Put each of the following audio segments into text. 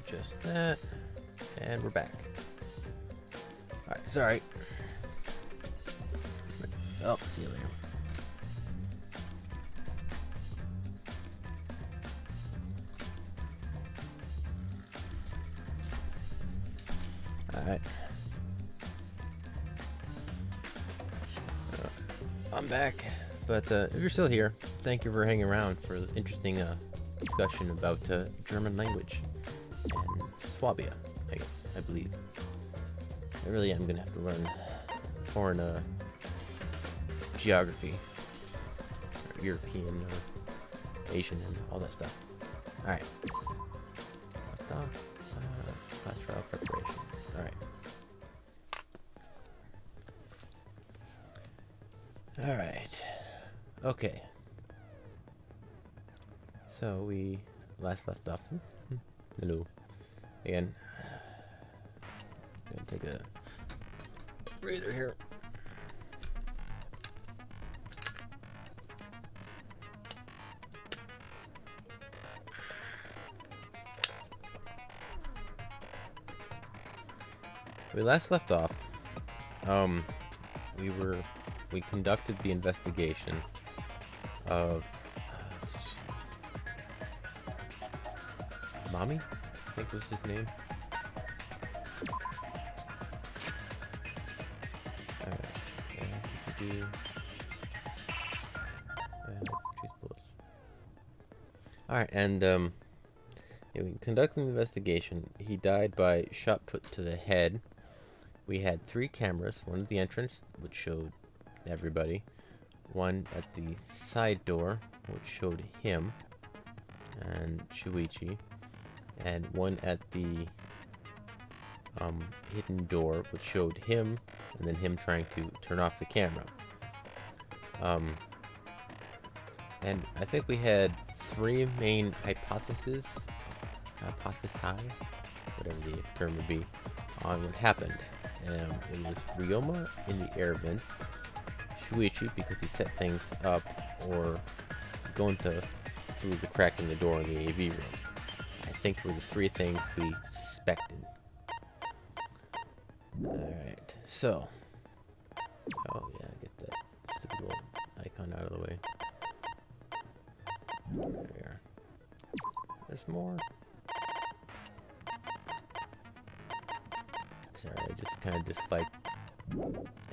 just that. And we're back. Alright, sorry. Oh, see you later. Alright. I'm back. But if you're still here, thank you for hanging around for the interesting discussion about German language and Swabia, I believe. I really am gonna have to learn foreign geography, or European, or Asian, and all that stuff. Alright. Left off. Class trial preparation. Alright. Alright. Okay. So we last left off. Hello. Again. Gonna take a breather here. We last left off. We conducted the investigation of Mommy, I think was his name. Choose bullets. Alright, and yeah, we conducted an investigation. He died by shot put to the head. We had 3 cameras, one at the entrance, which showed everybody, one at the side door, which showed him and Shuichi, and one at the hidden door, which showed him, and then him trying to turn off the camera. And I think we had 3 main hypothesi, whatever the term would be, on what happened. It was Ryoma in the air vent, Shuichi because he set things up, or going through the crack in the door in the AV room. I think were the 3 things we suspected. Alright, so. Oh yeah, get that stupid little icon out of the way. There we are. There's more. Sorry, I just kind of dislike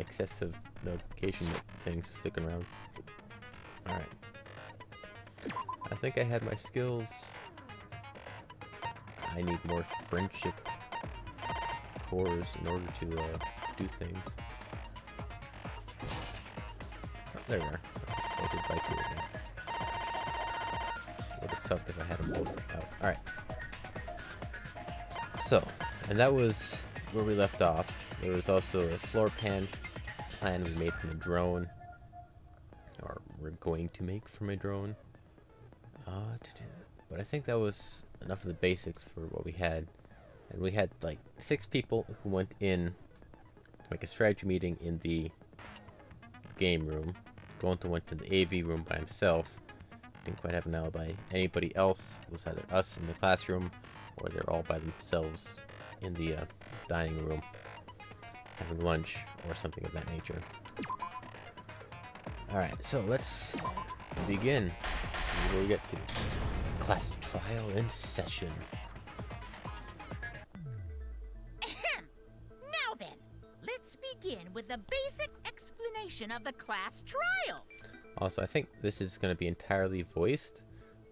excessive notification things sticking around. Alright. I think I had my skills. I need more friendship cores in order to do things. Oh, there we are. So I did buy 2 again. Would have sucked if I had them both out. Alright. So, and that was where we left off. There was also a floor plan we made from a drone, or we're going to make from a drone. But I think that was enough of the basics for what we had. And we had like 6 people who went in to make a strategy meeting in the game room. Gonta went to the AV room by himself. Didn't quite have an alibi. Anybody else was either us in the classroom, or they're all by themselves in the dining room having lunch or something of that nature. Alright, so let's begin. See where we get to. Class trial in session. Now then, let's begin with the basic explanation of the class trial. Also, I think this is going to be entirely voiced,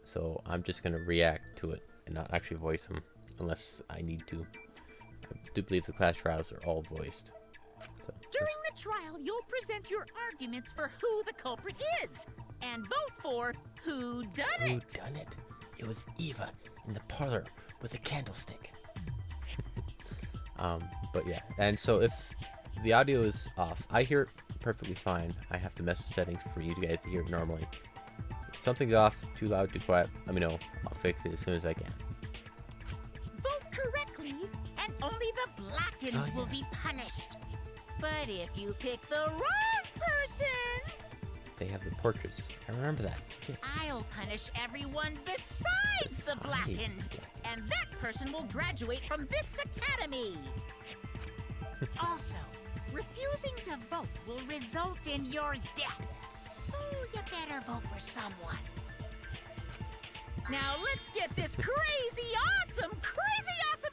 so I'm just going to react to it and not actually voice them unless I need to. I do believe the class trials are all voiced. So, during the trial, you'll present your arguments for who the culprit is, and vote for who done it. Who done it? It was Eva in the parlor with a candlestick. But yeah, and so if the audio is off, I hear it perfectly fine. I have to mess with settings for you guys to hear it normally. If something's off, too loud, too quiet, let me know. I'll fix it as soon as I can. Vote correctly, and only the blackened will be punished. But if you pick the wrong person, they have the portraits. I remember that. I'll punish everyone besides the blackened, and that person will graduate from this academy. Also, refusing to vote will result in your death, so you better vote for someone. Now let's get this crazy awesome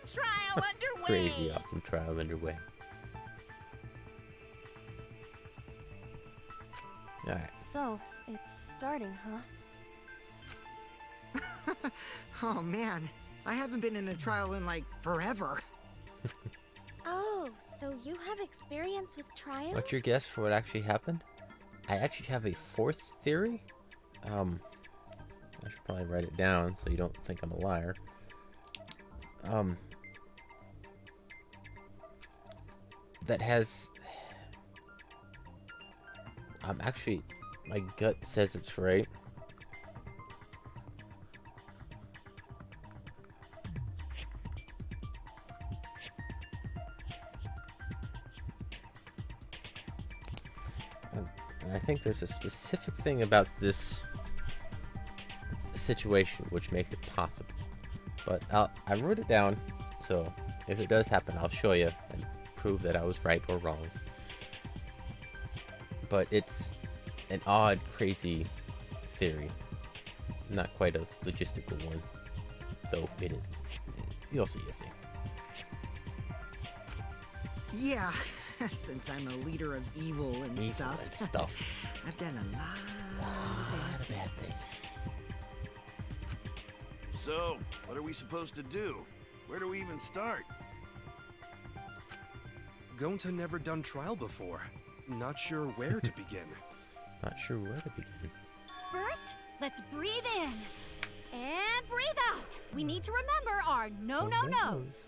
trial underway. Crazy awesome trial underway. Alright. So, it's starting, huh? Oh man, I haven't been in a trial in like forever. Oh, so you have experience with trials? What's your guess for what actually happened? I actually have a fourth theory. I should probably write it down so you don't think I'm a liar. That has... actually, my gut says it's right. And I think there's a specific thing about this situation which makes it possible. But I wrote it down, so if it does happen, I'll show you and prove that I was right or wrong. But it's an odd, crazy theory. Not quite a logistical one, though it is. You'll see, you'll see. Yeah, since I'm a leader of evil and stuff, I've done a lot of bad things. So, what are we supposed to do? Where do we even start? Gonta never done trial before. Not sure where to begin. Not sure where to begin. First, let's breathe in. And breathe out. We need to remember our no-no-nos.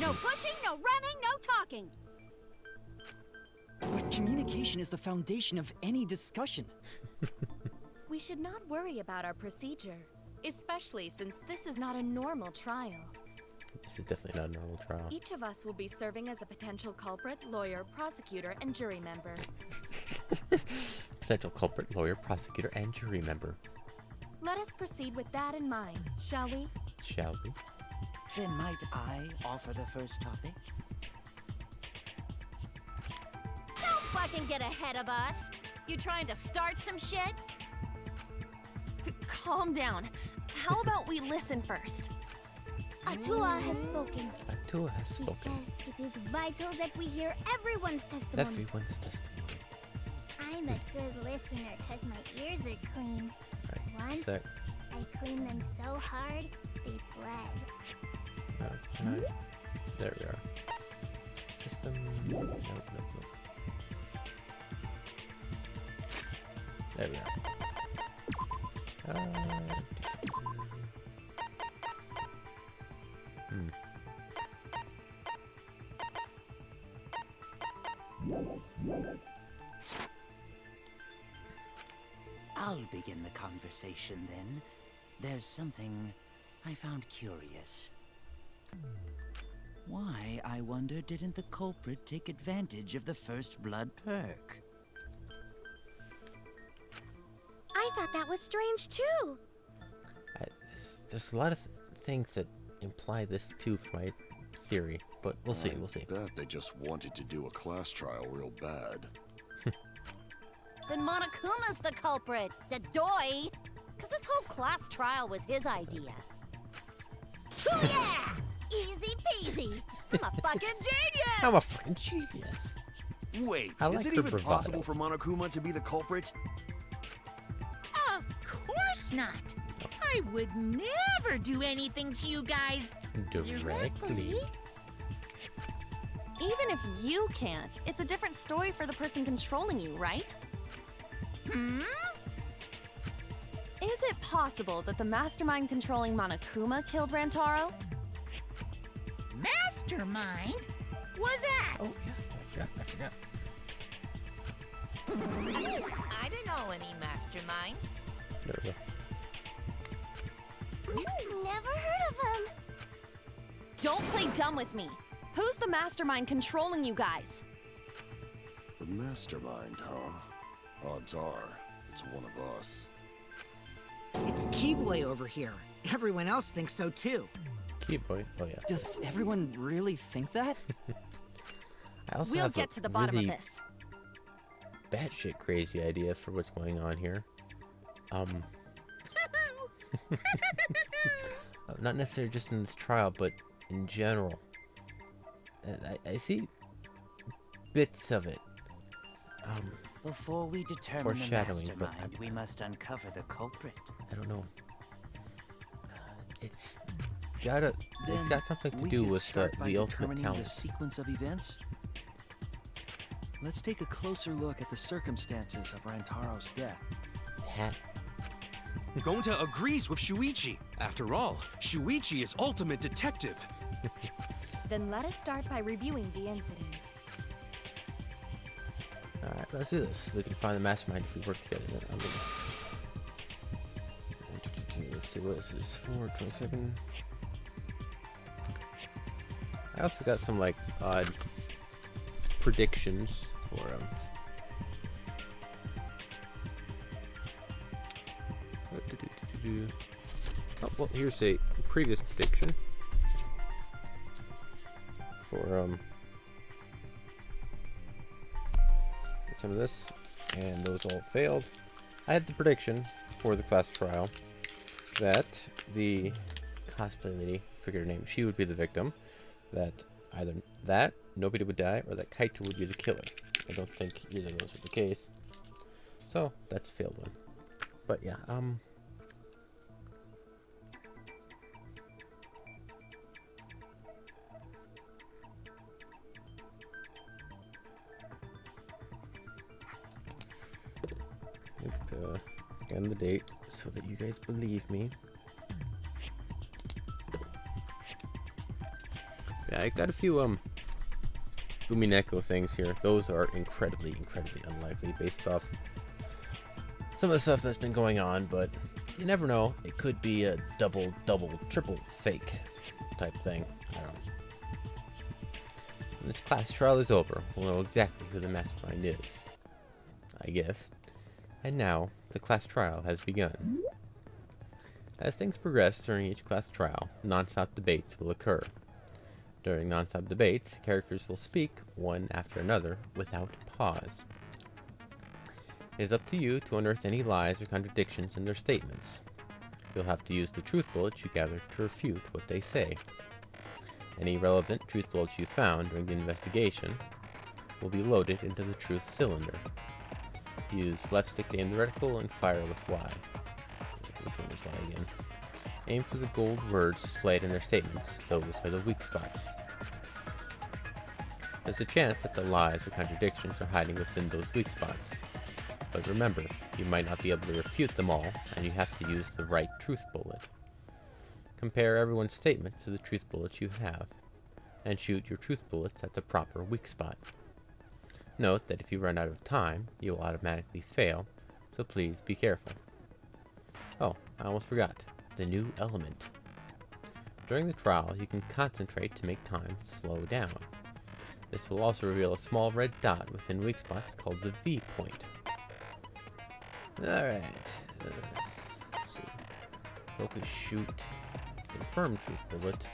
No pushing, no running, no talking. But communication is the foundation of any discussion. We should not worry about our procedure, especially since this is not a normal trial. This is definitely not a normal trial. Each of us will be serving as a potential culprit, lawyer, prosecutor, and jury member. Potential culprit, lawyer, prosecutor, and jury member. Let us proceed with that in mind, shall we? Shall we? Then might I offer the first topic? Don't fucking get ahead of us. You trying to start some shit? Calm down. How about we listen first? Atua has spoken. Atua has He spoken. says it is vital that we hear everyone's testimony. Everyone's testimony. I'm a good listener because my ears are clean. Right. Once, So, I cleaned them so hard, they bled. no. There we are. System. No. There we are. I'll begin the conversation then. There's something I found curious. Why, I wonder, didn't the culprit take advantage of the first blood perk? I thought that was strange too. There's a lot of things that imply this too for my theory, but we'll see. We'll see. I bet they just wanted to do a class trial real bad. Then Monokuma's the culprit, the doy. Because this whole class trial was his idea. Oh yeah! Easy peasy. I'm a fucking genius! I'm a fucking genius. Wait, I is like it her even bravado. possible for Monokuma to be the culprit? Of course not. I would never do anything to you guys Directly. Even if you can't, it's a different story for the person controlling you, right? Hmm? Is it possible that the mastermind controlling Monokuma killed Rantaro? Mastermind? Was that? Oh yeah, I forgot. I don't know any mastermind. There we go. Never heard of him. Don't play dumb with me. Who's the mastermind controlling you guys? The mastermind, huh? Odds are, it's one of us. It's Keyblade over here. Everyone else thinks so too. Cute boy. Oh yeah. Does everyone really think that? I also We'll have get a to the bottom really of this. batshit crazy idea for what's going on here. Not necessarily just in this trial, but in general. I see bits of it. Before we determine the Foreshadowing, but mastermind, we must uncover the culprit. I don't know. It's got something to do with the ultimate talent. The sequence of events. Let's take a closer look at the circumstances of Rantaro's death. Hat. Gonta agrees with Shuichi. After all, Shuichi is ultimate detective. Then let us start by reviewing the incident. Alright, let's do this. We can find the mastermind if we work together. Let's see, what is this? 427. I also got some like odd predictions for oh, well, here's a previous prediction for some of this, and those all failed. I had the prediction for the class trial that the cosplay lady, forget her name, she would be the victim, that either that nobody would die or that Kaito would be the killer. I don't think either of those are the case, so that's a failed one. But yeah, again the date so that you guys believe me. Yeah, I got a few Umineko things here. Those are incredibly unlikely based off some of the stuff that's been going on, but you never know. It could be a double, triple fake type thing. I don't know. When this class trial is over, we'll know exactly who the mastermind is, I guess. And now, the class trial has begun. As things progress during each class trial, non-stop debates will occur. During non-stop debates, characters will speak, one after another, without pause. It is up to you to unearth any lies or contradictions in their statements. You'll have to use the truth bullets you gather to refute what they say. Any relevant truth bullets you found during the investigation will be loaded into the truth cylinder. Use left stick to aim the reticle and fire with Y. Which one is Y again? Aim for the gold words displayed in their statements. Those are the weak spots. There's a chance that the lies or contradictions are hiding within those weak spots. But remember, you might not be able to refute them all, and you have to use the right truth bullet. Compare everyone's statement to the truth bullets you have, and shoot your truth bullets at the proper weak spot. Note that if you run out of time, you will automatically fail, so please be careful. Oh, I almost forgot. The new element. During the trial, you can concentrate to make time slow down. This will also reveal a small red dot within weak spots called the V point. Alright. Focus, shoot, confirm truth bullet,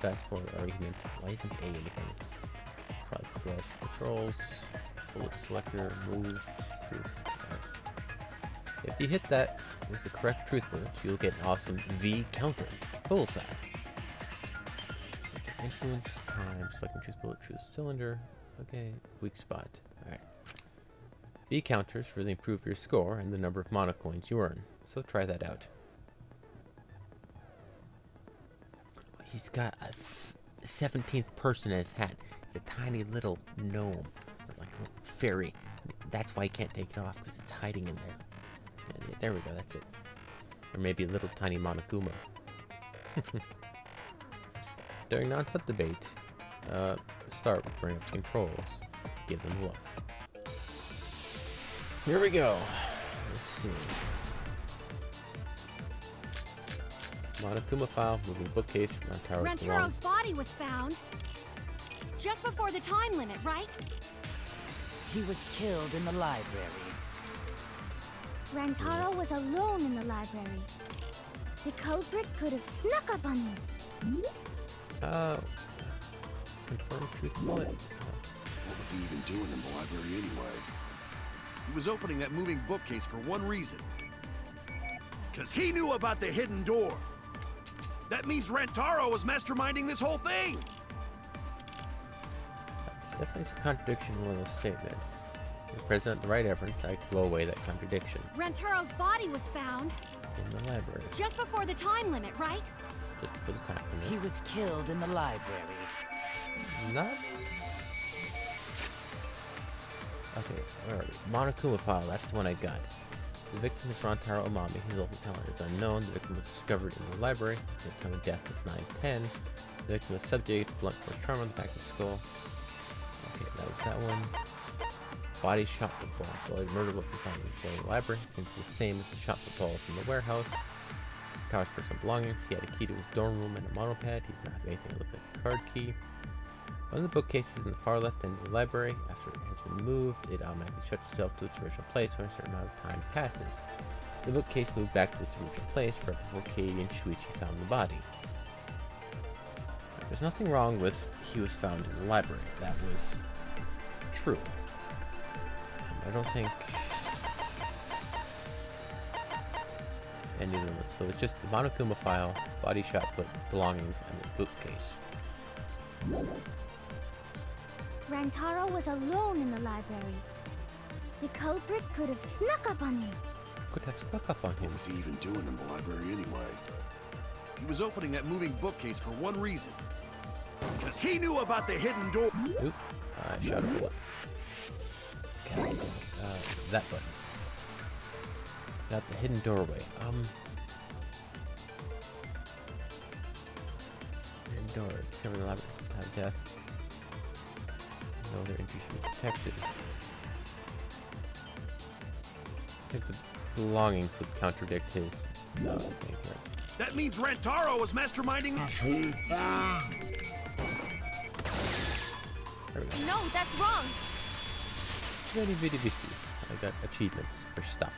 fast forward argument. Why isn't A anything? Progress, controls, bullet selector, move, truth. If you hit that with the correct truth bullet, you'll get an awesome V counter. Bullseye. Influence, time, selecting truth bullet, truth cylinder. Okay, weak spot. Alright. V counters really improve your score and the number of mana coins you earn, so try that out. He's got a 17th person in his hat. A tiny little gnome, or like a little fairy. That's why you can't take it off, because it's hiding in there. Yeah, there we go, that's it. Or maybe a little tiny Monokuma. During non-stop debate, start with bring up the controls. Give them a look. Here we go. Let's see. Monokuma file, moving bookcase from Rantaro's body was found just before the time limit, right? He was killed in the library. Rantaro was alone in the library. The culprit could have snuck up on you. Confirm truth bullet. What was he even doing in the library anyway? He was opening that moving bookcase for one reason. Because he knew about the hidden door. That means Rantaro was masterminding this whole thing! There's definitely some contradiction in one of those statements. If the president had the right evidence, I could blow away that contradiction. Rantaro's body was found In the library. just before the time limit, right? Just for the time limit. He was killed in the library. Not. Okay, where are we? Monokuma file, that's the one I got. The victim is Rantaro Omami. His ultimate talent is unknown. The victim was discovered in the library. His time of death is 910. The victim was subjugated to blunt force trauma on the back of the skull. Okay, that was that one. Body shot with balls. Bloody murder weapon found in the same library seems the same as the shot with balls in the warehouse. Tower's personal belongings. He had a key to his dorm room and a monopad. He did not have anything that looked like a card key. One of the bookcases in the far left end of the library. After it has been moved, it automatically shuts itself to its original place when a certain amount of time passes. The bookcase moved back to its original place right before Katie and Shuichi found the body. There's nothing wrong with he was found in the library. That was true. I don't think any of them. So it's just the Monokuma file, body shot, put belongings, and the bookcase. Rantaro was alone in the library. The culprit could have snuck up on him. Could have snuck up on him. What was he even doing in the library anyway? He was opening that moving bookcase for one reason. Because he knew about the hidden door. Oop, I shot a bullet. Okay, that button. Got the hidden doorway. Hidden door. Discover the library sometime death. No other entry should be detected. I think the belongings would contradict his thing here. That means Rantaro was masterminding this whole thing. There we go. No, that's wrong. Very, very busy. I got achievements for stuff.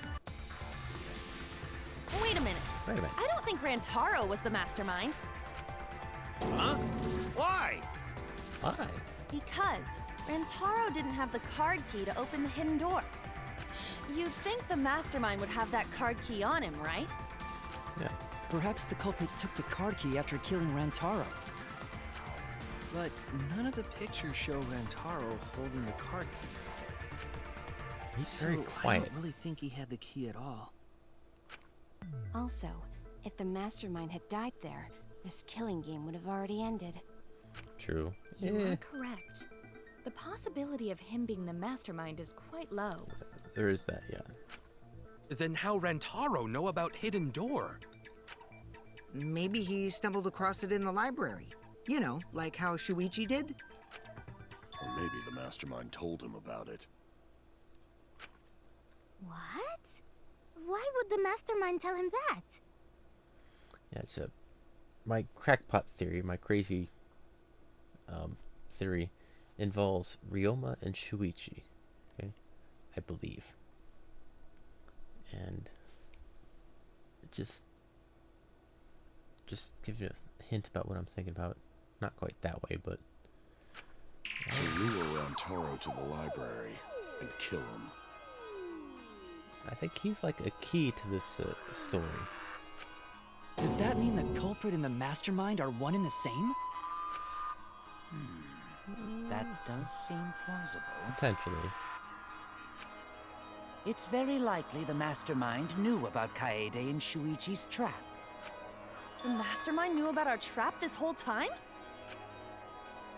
Wait a minute. Wait a minute. I don't think Rantaro was the mastermind. Huh? Why? Why? Because Rantaro didn't have the card key to open the hidden door. You'd think the mastermind would have that card key on him, right? Yeah. Perhaps the culprit took the card key after killing Rantaro. But none of the pictures show Rantaro holding the card key. He's very So quiet. I don't really think he had the key at all. Also, if the mastermind had died there, this killing game would have already ended. True. You are correct. The possibility of him being the mastermind is quite low. There is that, yeah. Then how Rantaro know about hidden door? Maybe he stumbled across it in the library. You know, like how Shuichi did? Or maybe the mastermind told him about it. What? Why would the mastermind tell him that? Yeah, it's my crackpot theory, my crazy theory involves Ryoma and Shuichi. Okay, I believe. And just give you a hint about what I'm thinking about. Not quite that way, but To lure Rantaro to the library and kill him. I think he's like a key to this story. Does that mean the culprit and the mastermind are one and the same? That does seem plausible. Potentially. It's very likely the mastermind knew about Kaede and Shuichi's trap. The mastermind knew about our trap this whole time?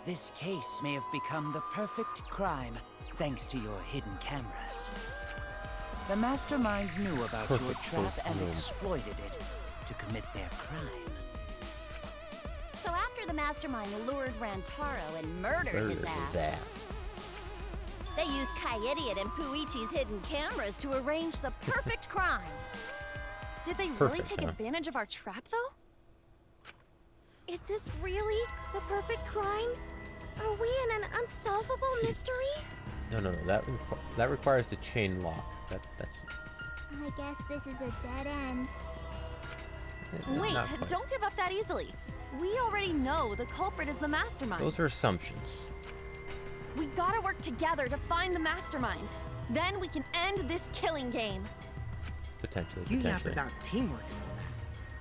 This case may have become the perfect crime thanks to your hidden cameras. The mastermind knew about your Perfect trap close and room. exploited it to commit their crime. So after the mastermind lured Rantaro and murdered his ass, they used Kaede and Puichi's hidden cameras to arrange the perfect crime. Did they really Perfect, take huh? advantage of our trap, though? Is this really the perfect crime? Are we in an unsolvable mystery? No. That requires a chain lock. That's. I guess this is a dead end. Wait, Not quite. don't give up that easily. We already know the culprit is the mastermind. Those are assumptions. We gotta work together to find the mastermind. Then we can end this killing game. Potentially. You yap about teamwork and all that,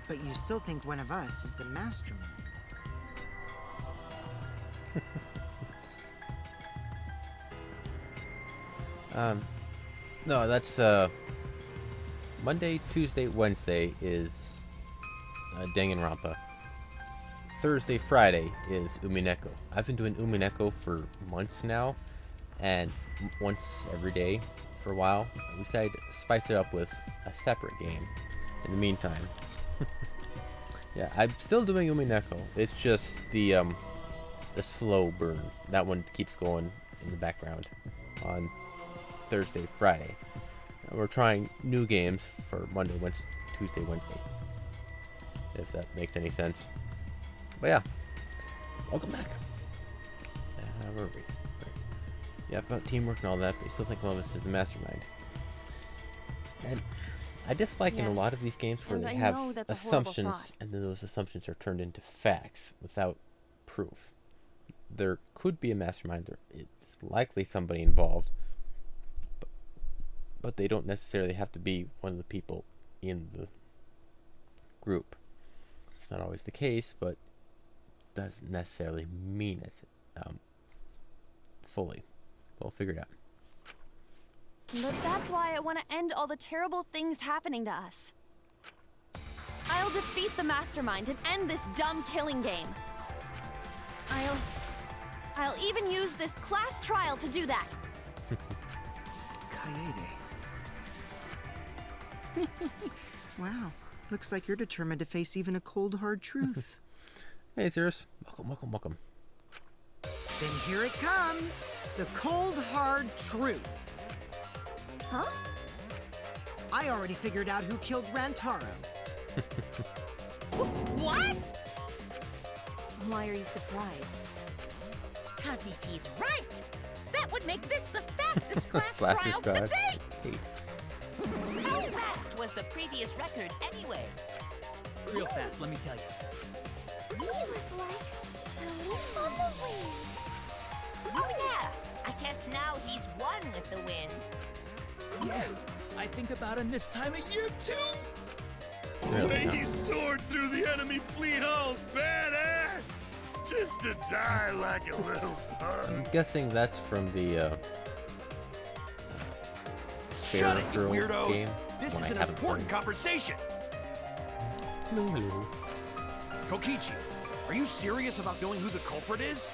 but you still think one of us is the mastermind. No, that's Monday, Tuesday, Wednesday is Danganronpa. Thursday, Friday is Umineko. I've been doing Umineko for months now, and once every day for a while. We decided to spice it up with a separate game in the meantime. Yeah, I'm still doing Umineko. It's just the slow burn. That one keeps going in the background on Thursday, Friday. We're trying new games for Monday, Wednesday, Tuesday, Wednesday. If that makes any sense. But yeah, welcome back. Where are we? Yeah, about teamwork and all that, but you still think one of us is the mastermind. And I dislike in a lot of these games where they have assumptions, and then those assumptions are turned into facts without proof. There could be a mastermind. It's likely somebody involved, but they don't necessarily have to be one of the people in the group. It's not always the case, but doesn't necessarily mean it fully. We'll figure it out. But that's why I want to end all the terrible things happening to us. I'll defeat the mastermind and end this dumb killing game. I'll even use this class trial to do that. Kaede. Wow. Looks like you're determined to face even a cold, hard truth. Hey, Zeros. Welcome. Then here it comes. The cold, hard truth. Huh? I already figured out who killed Rantaro. What? Why are you surprised? Because if he's right, that would make this the fastest class trial to date. How fast was the previous record anyway? Real fast, let me tell you. It was like a leaf on the wind. Oh yeah, I guess now he's one with the wind. Yeah, I think about him this time of year too. The way he soared through the enemy fleet hull, badass! Just to die like a little pug. I'm guessing that's from the Shut it, you Girl weirdos! game. This One is I an haven't important played. conversation. Kokichi, are you serious about knowing who the culprit is?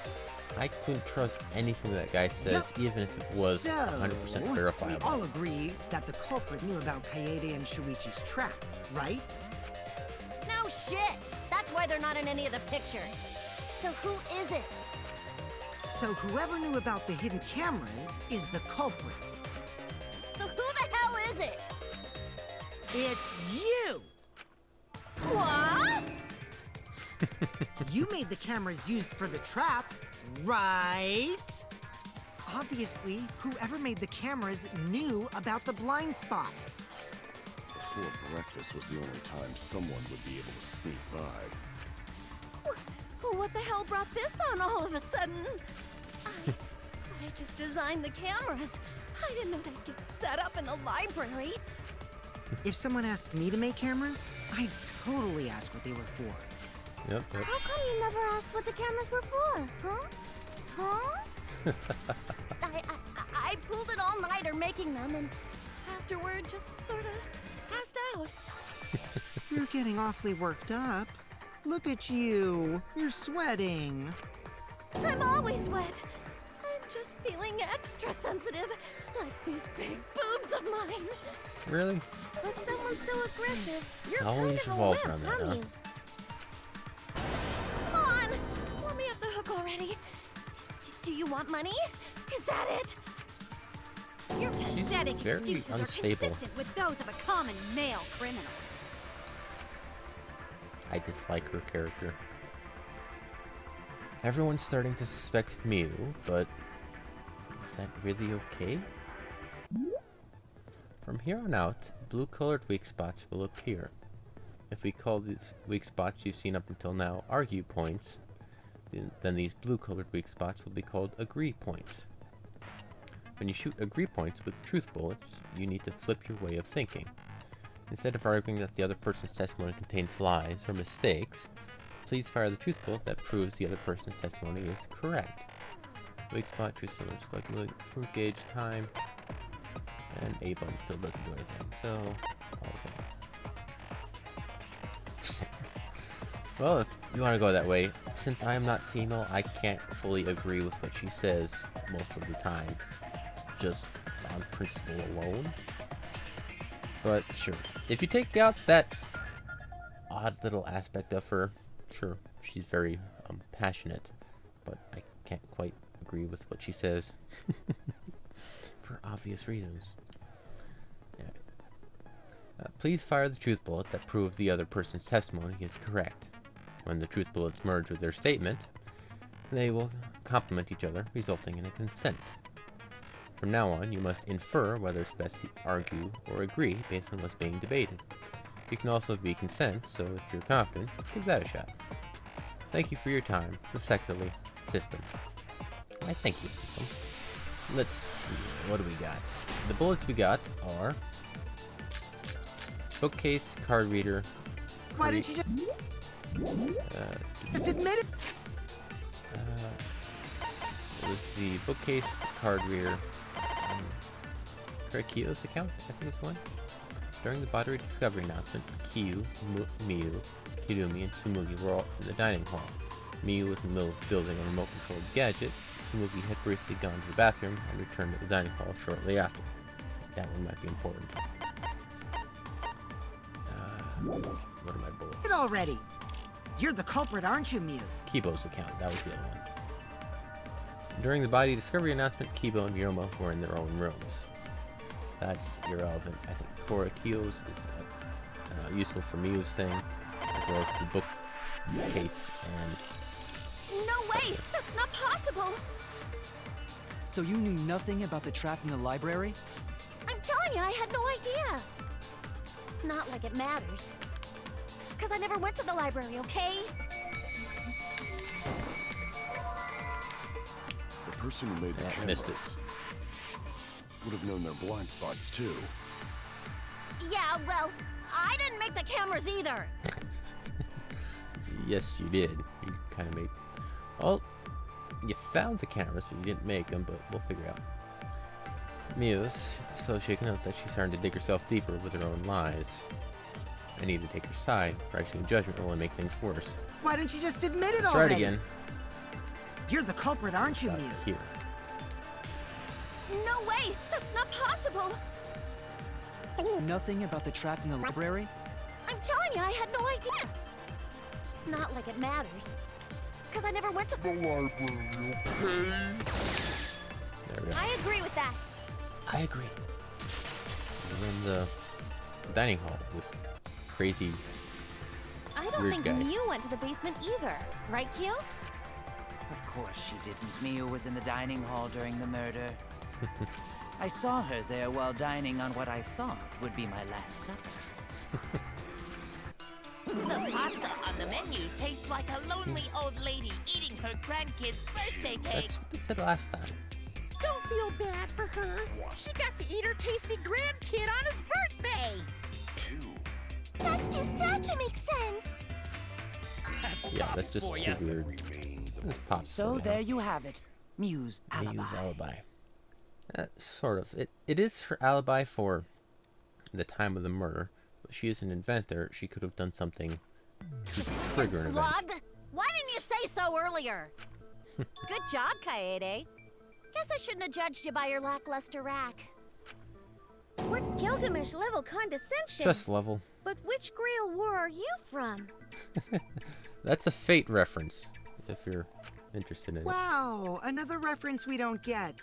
I couldn't trust anything that guy says, even if it was 100% We verifiable. all agree that the culprit knew about Kaede and Shuichi's trap, right? No shit! That's why they're not in any of the pictures. So who is it? So whoever knew about the hidden cameras is the culprit. So who the hell is it? It's you! What? You made the cameras used for the trap, right? Obviously, whoever made the cameras knew about the blind spots. Before breakfast was the only time someone would be able to sneak by. What the hell brought this on all of a sudden? I just designed the cameras. I didn't know they'd get set up in the library. If someone asked me to make cameras, I'd totally ask what they were for. Yep. How come you never asked what the cameras were for? Huh? I pulled an all-nighter making them, and afterward just sort of passed out. You're getting awfully worked up. Look at you. You're sweating. I'm always wet. I'm just feeling extra sensitive, like these big boobs of mine. Really? Was someone so aggressive? You're always kind of a revolves wimp, around that, aren't huh? you? Come on, let me off the hook already. Do you want money? Is that it? Your pathetic very excuses are unstable. consistent with those of a common male criminal. I dislike her character. Everyone's starting to suspect Mew, but is that really okay? From here on out, blue-colored weak spots will appear. If we call these weak spots you've seen up until now argue points, then these blue-colored weak spots will be called agree points. When you shoot agree points with truth bullets, you need to flip your way of thinking. Instead of arguing that the other person's testimony contains lies or mistakes, please fire the truth bullet that proves the other person's testimony is correct. Weak spot, truth seller, select truth gauge, time, and A button still doesn't do anything, so all the same. Well, if you want to go that way, since I am not female, I can't fully agree with what she says most of the time, just on principle alone. But sure, if you take out that odd little aspect of her, sure, she's very passionate, but I can't quite agree with what she says for obvious reasons. Yeah. Please fire the truth bullet that proves the other person's testimony is correct. When the truth bullets merge with their statement, they will complement each other, resulting in a consent. From now on, you must infer whether it's best to argue or agree based on what's being debated. You can also be consent, so if you're confident, give that a shot. Thank you for your time. Respectfully, System. Why thank you, System. Let's see, what do we got? The bullets we got are bookcase, card reader. Why didn't you just admit it? It was the bookcase, card reader, Kyo's account, I think it's the one. During the battery discovery announcement, Kyu, Miyu, Kirumi, and Tsumugi were all in the dining hall. Miyu was in the middle of building a remote-controlled gadget. Tsumugi had briefly gone to the bathroom and returned to the dining hall shortly after. That one might be important. What are my bullets? It already. You're the culprit, aren't you, Miyu? Kibo's account, that was the other one. During the body discovery announcement, Kibo and Ryoma were in their own rooms. That's irrelevant. I think Kyo's is useful for Miyu's thing, as well as the bookcase and... No way! That's not possible! So you knew nothing about the trap in the library? I'm telling you, I had no idea! Not like it matters. Because I never went to the library, okay? The person who made the cameras would have known their blind spots too. Yeah, well, I didn't make the cameras either. Yes, you did. You kind of made... Well, you found the cameras, but you didn't make them, but we'll figure out. Muse, so shaken up that she's starting to dig herself deeper with her own lies. I need to take her side. Practicing judgment will only make things worse. Why don't you just admit it Let's already? try it again. You're the culprit, aren't you, Miyu? Here. No way! That's not possible! So you knew nothing about the trap in the library? I'm telling you, I had no idea! Not like it matters. Because I never went to the library, okay? There we go. I agree with that. I agree. We're in the dining hall with crazy I don't weird think guy. Miyu went to the basement either. Right, Kyo? Of course she didn't. Miyu was in the dining hall during the murder. I saw her there while dining on what I thought would be my last supper. The pasta on the menu tastes like a lonely old lady eating her grandkid's birthday cake. That's what they said last time. Don't feel bad for her. She got to eat her tasty grandkid on his birthday. That's too sad to make sense. Yeah, that's just too weird. That's pop So story, there huh? you have it. Miyu's alibi. Miyu's alibi. Sort of. It is her alibi for the time of the murder, but she is an inventor. She could have done something to trigger an event. Slug? Why didn't you say so earlier? Good job, Kaede. Guess I shouldn't have judged you by your lackluster rack. What Gilgamesh-level condescension? Just level. But which Grail war are you from? That's a Fate reference, if you're interested in it. Wow, another reference we don't get.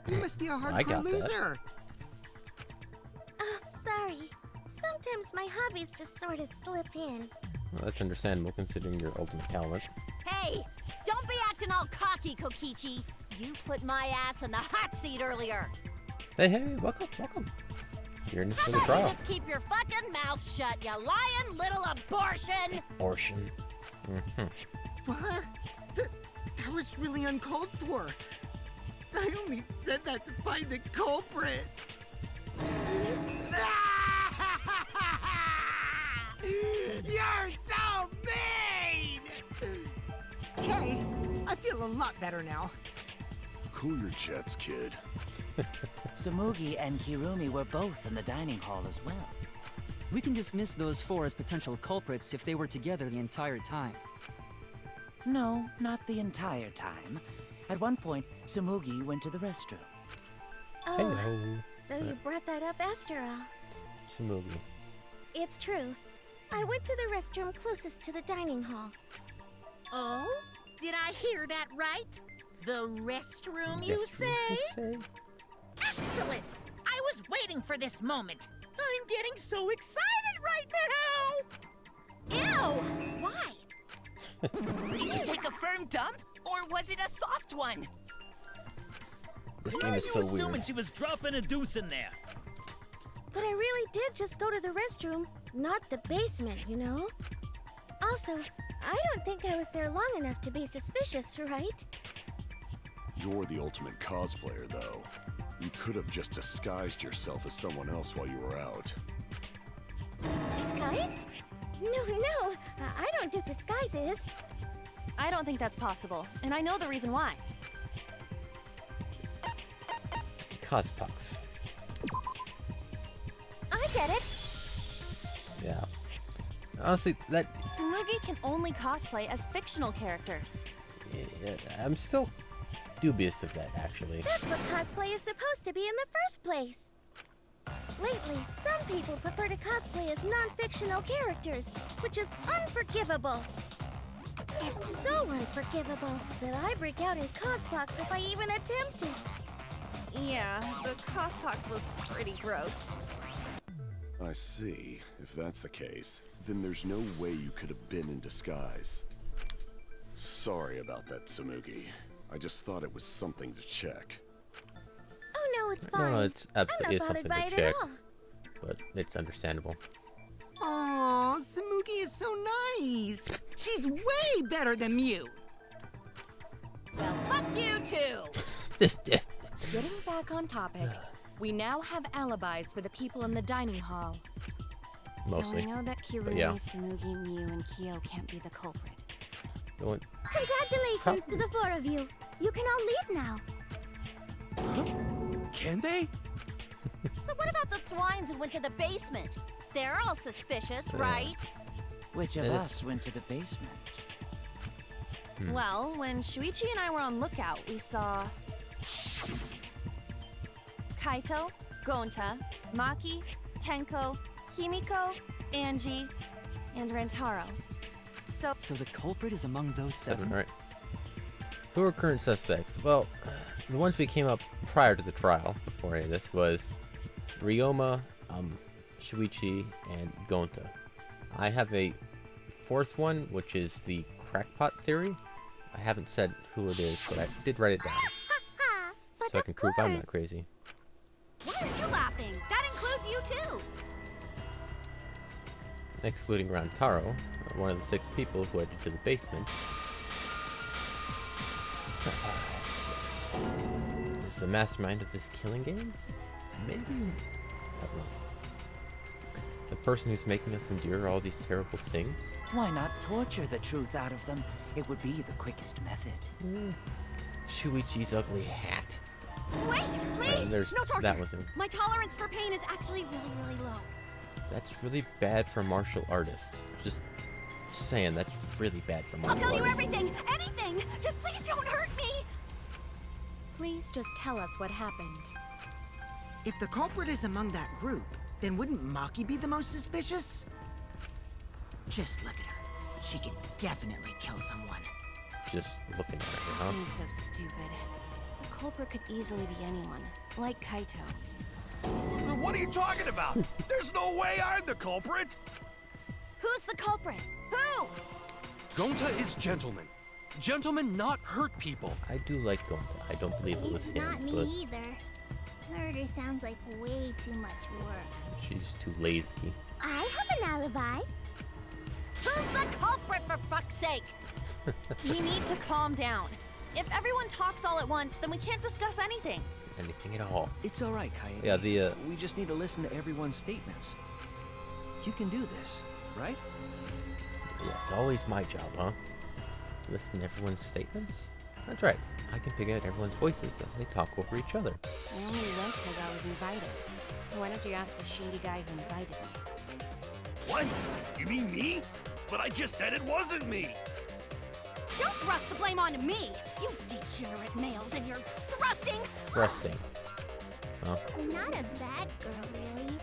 You must be a I hardcore got that. loser. Oh, sorry. Sometimes my hobbies just sort of slip in. Well, that's understandable considering your ultimate talent. Hey, don't be acting all cocky, Kokichi. You put my ass in the hot seat earlier. Hey, welcome. You're in How for the about trial. you just keep your fucking mouth shut, you lying little abortion? Abortion. What? That was really uncalled for. I only said that to find the culprit. You're so mean! Hey, I feel a lot better now. Cool your jets, kid. Sumugi and Kirumi were both in the dining hall as well. We can dismiss those four as potential culprits if they were together the entire time. No, not the entire time. At one point, Sumugi went to the restroom. Oh, Hello. so you brought that up after all. Sumugi. It's true. I went to the restroom closest to the dining hall. Oh? Did I hear that right? The restroom, you say? Excellent! I was waiting for this moment. I'm getting so excited right now! Ew! Why? Did you take a firm dump? Or was it a soft one? This game is so weird. She was dropping a deuce in there. But I really did just go to the restroom, not the basement, you know? Also, I don't think I was there long enough to be suspicious, right? You're the ultimate cosplayer, though. You could have just disguised yourself as someone else while you were out. Disguised? No, I don't do disguises. I don't think that's possible, and I know the reason why. Cospox. I get it. Yeah. Honestly, that Sumugi can only cosplay as fictional characters. yeah, I'm still dubious of that, actually. That's what cosplay is supposed to be in the first place. Lately, some people prefer to cosplay as non-fictional characters, which is unforgivable. It's so unforgivable that I break out in cospox if I even attempt it. Yeah, the cospox was pretty gross. I see. If that's the case, then there's no way you could have been in disguise. Sorry about that, Sumugi. I just thought it was something to check. Oh no, it's fine. No, it's absolutely I'm not something bothered by to it check, at all. but it's understandable. Aw, Sumugi is so nice. She's way better than Mew. Well, fuck you too! Getting back on topic, we now have alibis for the people in the dining hall. Mostly. So we know that Kirumi, yeah. Sumugi, Mew, and Kyo can't be the culprit. Congratulations to the four of you. You can all leave now. Can they? So what about the swines who went to the basement? They're all suspicious, right? Which of It's- us went to the basement? Well, when Shuichi and I were on lookout, we saw Kaito, Gonta, Maki, Tenko, Himiko, Angie, and Rentaro. So the culprit is among those seven? Right. Who are current suspects? Well, the ones we came up prior to the trial, before any of this, was Ryoma, Shuichi, and Gonta. I have a fourth one, which is the crackpot theory. I haven't said who it is, but I did write it down, But so I can prove I'm not crazy. Why are you laughing? That includes you too. Excluding Rantaro, one of the 6 people who went into the basement. 5, 6. Is the mastermind of this killing game? Maybe. I don't know. The person who's making us endure all these terrible things? Why not torture the truth out of them? It would be the quickest method. Shuichi's ugly hat. Wait, please! there's No torture! that wasn't. My tolerance for pain is actually really, really low. That's really bad for martial artists. Just saying, that's really bad for I'll martial tell you artists. everything! Anything! Just please don't hurt me! Please just tell us what happened. If the culprit is among that group, then wouldn't Maki be the most suspicious? Just look at her. She could definitely kill someone. Just looking at her, huh? I'm so stupid. The culprit could easily be anyone, like Kaito. What are you talking about? There's no way I'm the culprit! Who's the culprit? Who? Gonta is gentleman. Gentlemen not hurt people. I do like Gonta. I don't believe it was He's him, not me but either. Murder sounds like way too much work. She's too lazy. I have an alibi. Who's the culprit, for fuck's sake? We need to calm down. If everyone talks all at once, then we can't discuss anything. Anything at all. It's all right, Coyote. Yeah, We just need to listen to everyone's statements. You can do this, right? Yeah, it's always my job, huh? Listen to everyone's statements? That's right. I can pick out everyone's voices as they talk over each other. I only went because I was invited. Why don't you ask the shady guy who invited me? What? You mean me? But I just said it wasn't me! Don't thrust the blame on me, you degenerate males, and you're thrusting. Thrusting. Well, I'm not a bad girl, really.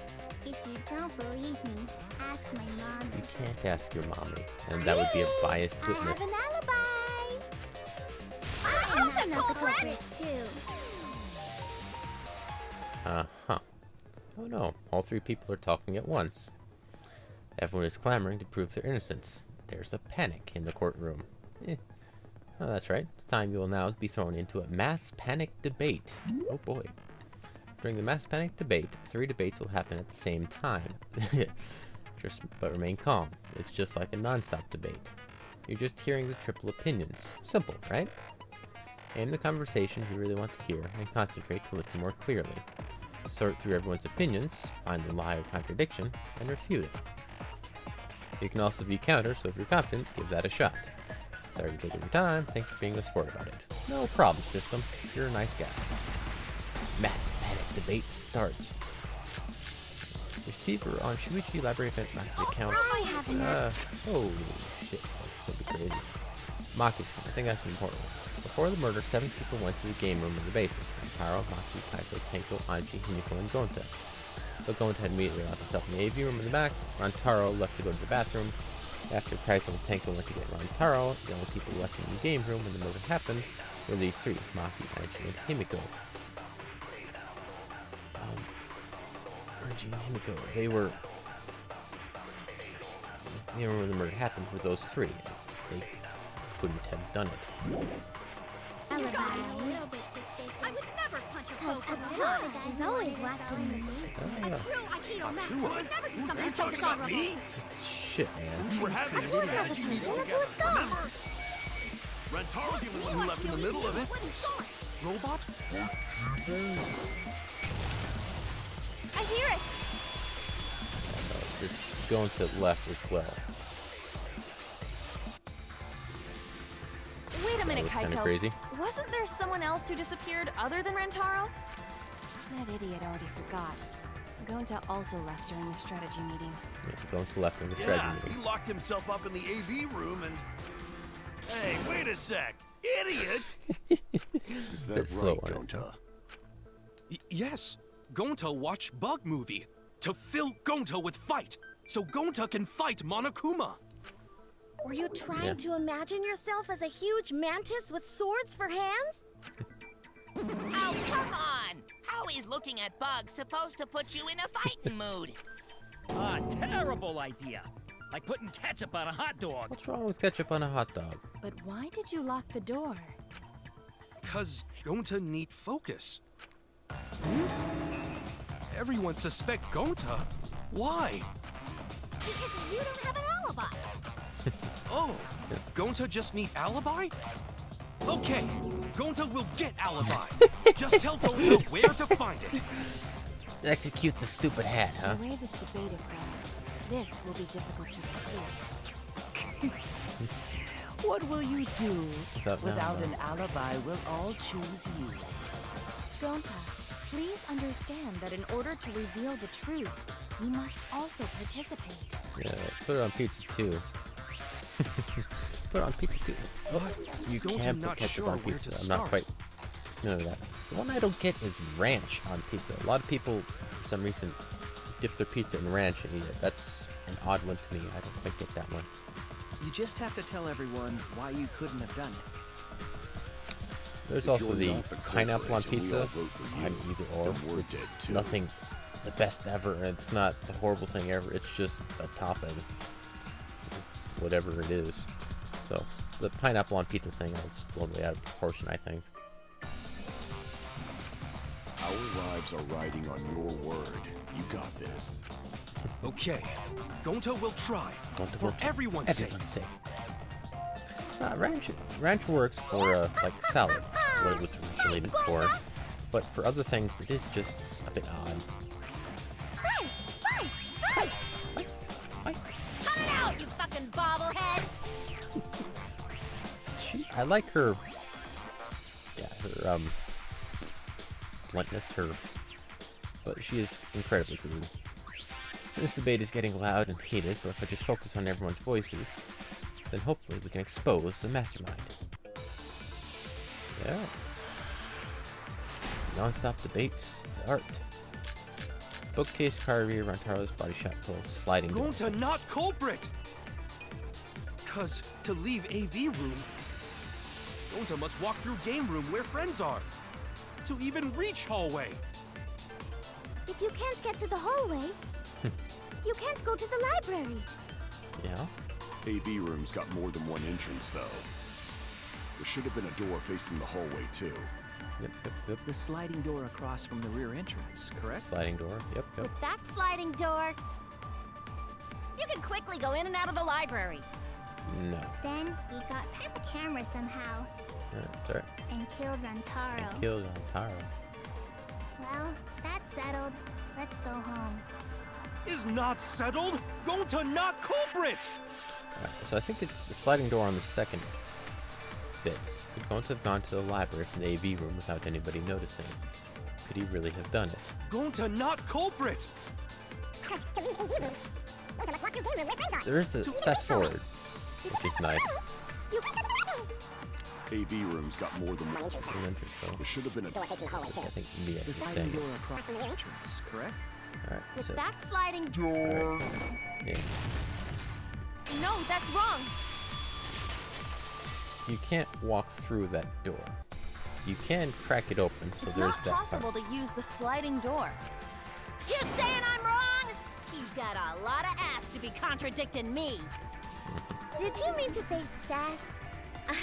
If you don't believe me, ask my mom. you can't ask your mommy, and that would be a biased I witness. have an alibi. I'm not the culprit, too. Uh-huh. Oh no, all three people are talking at once. Everyone is clamoring to prove their innocence. There's a panic in the courtroom. Oh, that's right. It's time you will now be thrown into a mass panic debate. Oh boy. During the mass panic debate, 3 debates will happen at the same time. But remain calm. It's just like a non-stop debate. You're just hearing the triple opinions. Simple, right? Aim the conversation you really want to hear and concentrate to listen more clearly. Sort through everyone's opinions, find the lie or contradiction, and refute it. You can also view counter, so if you're confident, give that a shot. Sorry to take your time, thanks for being a sport about it. No problem, system. You're a nice guy. Mass panic debate start. Receiver on Shuichi Library event Maki account. Holy shit, that's gonna be crazy. Maki's, I think that's important. Before the murder, 7 people went to the game room in the basement. Taro, Maki, Kaito, Tenko, Anji, Himiko, and Gonta. So Gonta had immediately locked himself in the AV room in the back. Rantaro left to go to the bathroom. After Kaito and Tenko went to get Rantaro, the only people left in the game room when the murder happened were these 3, Maki, Anji, and Himiko. Anji and Himiko, they were when the murder happened were those 3. They couldn't have done it. I would never punch a foe from behind. He's always watching me. A true Aikido master would never do something so dishonorable. Shit, man. We were having a strategy meeting together, remember? Rantaro's the only one who left in the middle of it. Robot? I hear it. It's going to left as well. Wait a minute, That was kinda Kaito. crazy. Wasn't there someone else who disappeared other than Rantaro? That idiot already forgot. Gonta also left during the strategy meeting. Yeah, going to left in the Yeah, strategy he meeting. locked himself up in the AV room and... Hey, wait a sec! Idiot! Is Bit that slow right, on it. Gonta? Yes, Gonta watched Bug Movie to fill Gonta with fight, so Gonta can fight Monokuma. Were you trying to imagine yourself as a huge mantis with swords for hands? Oh, come on! How is looking at bugs supposed to put you in a fighting mood? Ah, terrible idea. Like putting ketchup on a hot dog. What's wrong with ketchup on a hot dog? But why did you lock the door? 'Cause Gonta need focus. Everyone suspect Gonta. Why? Because you don't have an alibi. Oh, Gonta just need alibi? Okay, Gonta will get alibi. Just tell Gonta where to find it. Execute the stupid hat, huh? The way this debate is going, this will be difficult to refute. What will you do? What's up now, Without man? an alibi, we'll all choose you. Gonta, please understand that in order to reveal the truth, you must also participate. Yeah, put it on pizza too. Put it on pizza too. What? You Gonta can't put not ketchup sure on where pizza. to I'm not start. quite. None of that. The one I don't get is ranch on pizza. A lot of people, for some reason, dip their pizza in ranch and eat it. That's an odd one to me. I don't quite get that one. You just have to tell everyone why you couldn't have done it. There's If also you're the not the pineapple on culprit and we pizza. all vote for you, I'm either or. then we're It's dead too. nothing the best ever. And it's not the horrible thing ever. It's just a topping. It's whatever it is. So the pineapple on pizza thing is blown way out of proportion, I think. Our ride detectives are riding on your word. You got this. Okay, Gonta will try. Gonta For will try. everyone's sake. Ranch works for like salad, what it was originally made for, but for other things it is just a bit odd. Cut it out, you fucking bobblehead! I like her, her bluntness, but she is incredibly rude. This debate is getting loud and heated, but if I just focus on everyone's voices, then hopefully we can expose the mastermind. Yeah. Non-stop debate start. Bookcase, car rear, Rantaro's body shop pull, sliding door. Gonta not culprit! Cause to leave AV room, Gonta must walk through game room where friends are. To even reach hallway. If you can't get to the hallway, you can't go to the library. Yeah. AV room's got more than one entrance, though. There should have been a door facing the hallway, too. Yep. The sliding door across from the rear entrance, correct? Sliding door, yep. With that sliding door, you can quickly go in and out of the library. No. Then he got past the camera somehow. Sorry. And killed Rantaro. And killed Rantaro. Well, that's settled. Let's go home. Is not settled? Gonta not culprit! Right, so I think it's the sliding door on the second bit. Could Gonta have gone to the library from the AV room without anybody noticing? Could he really have done it? Gonta not culprit! Because to leave AV room, Gonta must walk through game room where friends are. There is a fast forward, which is nice. You can go to the library. AV room's got more than one entrance. So There should have been a door facing the hallway, too. I think Mia The is sliding saying. door across from the rear entrance, correct? Alright, With so that sliding door. yeah. No, that's wrong. You can't walk through that door. You can crack it open, so It's there's not that possible part. to use the sliding door. You saying I'm wrong? You've got a lot of ass to be contradicting me. Did you mean to say sass? I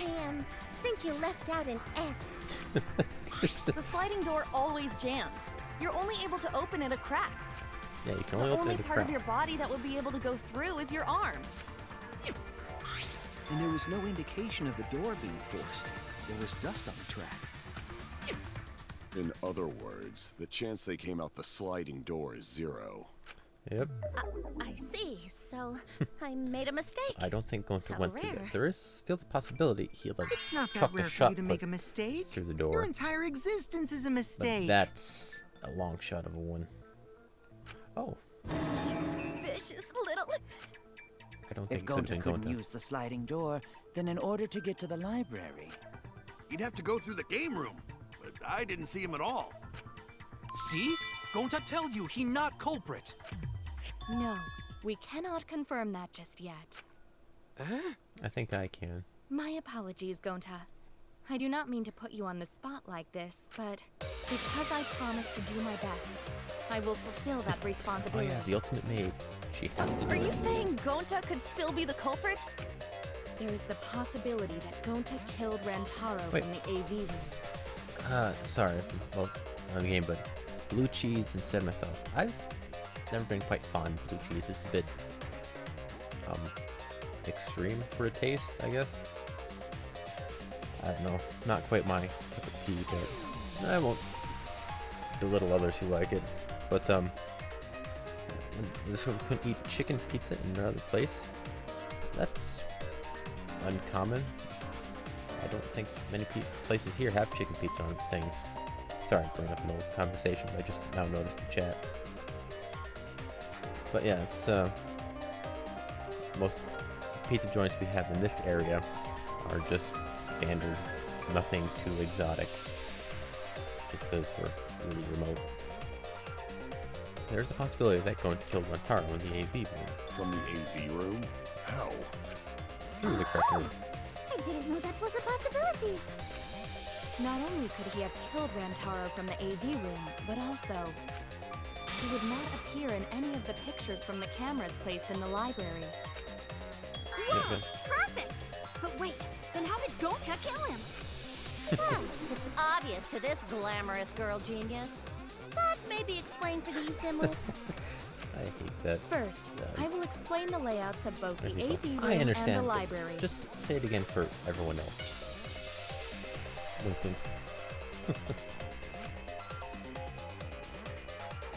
think you left out an S. The sliding door always jams. You're only able to open it a crack. Yeah, you can The only open only it a part crack. of your body that would be able to go through is your arm. And there was no indication of the door being forced. There was dust on the track. In other words, the chance they came out the sliding door is 0. Yep. I see. So I made a mistake. I don't think Gonta How went through rare. that. There is still the possibility he'll like It's not that chuck rare a for shot you to put make a mistake. through the Your door. entire existence is a But mistake. that's a long shot of a one. Oh, Vicious little. I don't think If it could Gonta have couldn't been Gonta. use the sliding door, then in order to get to the library, He'd have to go through the game room, but I didn't see him at all. See? Gonta tell you he not culprit. No, we cannot confirm that just yet. I think I can. My apologies, Gonta. I do not mean to put you on the spot like this, but because I promised to do my best, I will fulfill that Oh responsibility. yeah, the ultimate maid. She has to do Are you it. saying Gonta could still be the culprit? There is the possibility that Gonta killed Rantaro Wait. from the AV room. Sorry, well, on the game, but blue cheese instead of myself. I've never been quite fond of blue cheese. It's a bit, extreme for a taste, I guess. I don't know, not quite my cup of tea, but I won't belittle others who like it. But, this one couldn't eat chicken pizza in another place. That's uncommon. I don't think many places here have chicken pizza on things. Sorry, bring up an old conversation, but I just now noticed the chat. But yeah, it's most pizza joints we have in this area are just standard, nothing too exotic. Just because we're really remote. There's a possibility that going to kill Rantaro in the AV room. From the AV room? How? Through the correct room. I didn't know that was a possibility. Not only could he have killed Rantaro from the AV room, but also he would not appear in any of the pictures from the cameras placed in the library. Whoa! Perfect! But wait, then how did Gonta kill him? It's obvious to this glamorous girl genius. But maybe explain for these dimwits? I hate that. First, I will explain the layouts of both the There you AV go. room I understand. and the but library. Just say it again for everyone else. Wink, wink.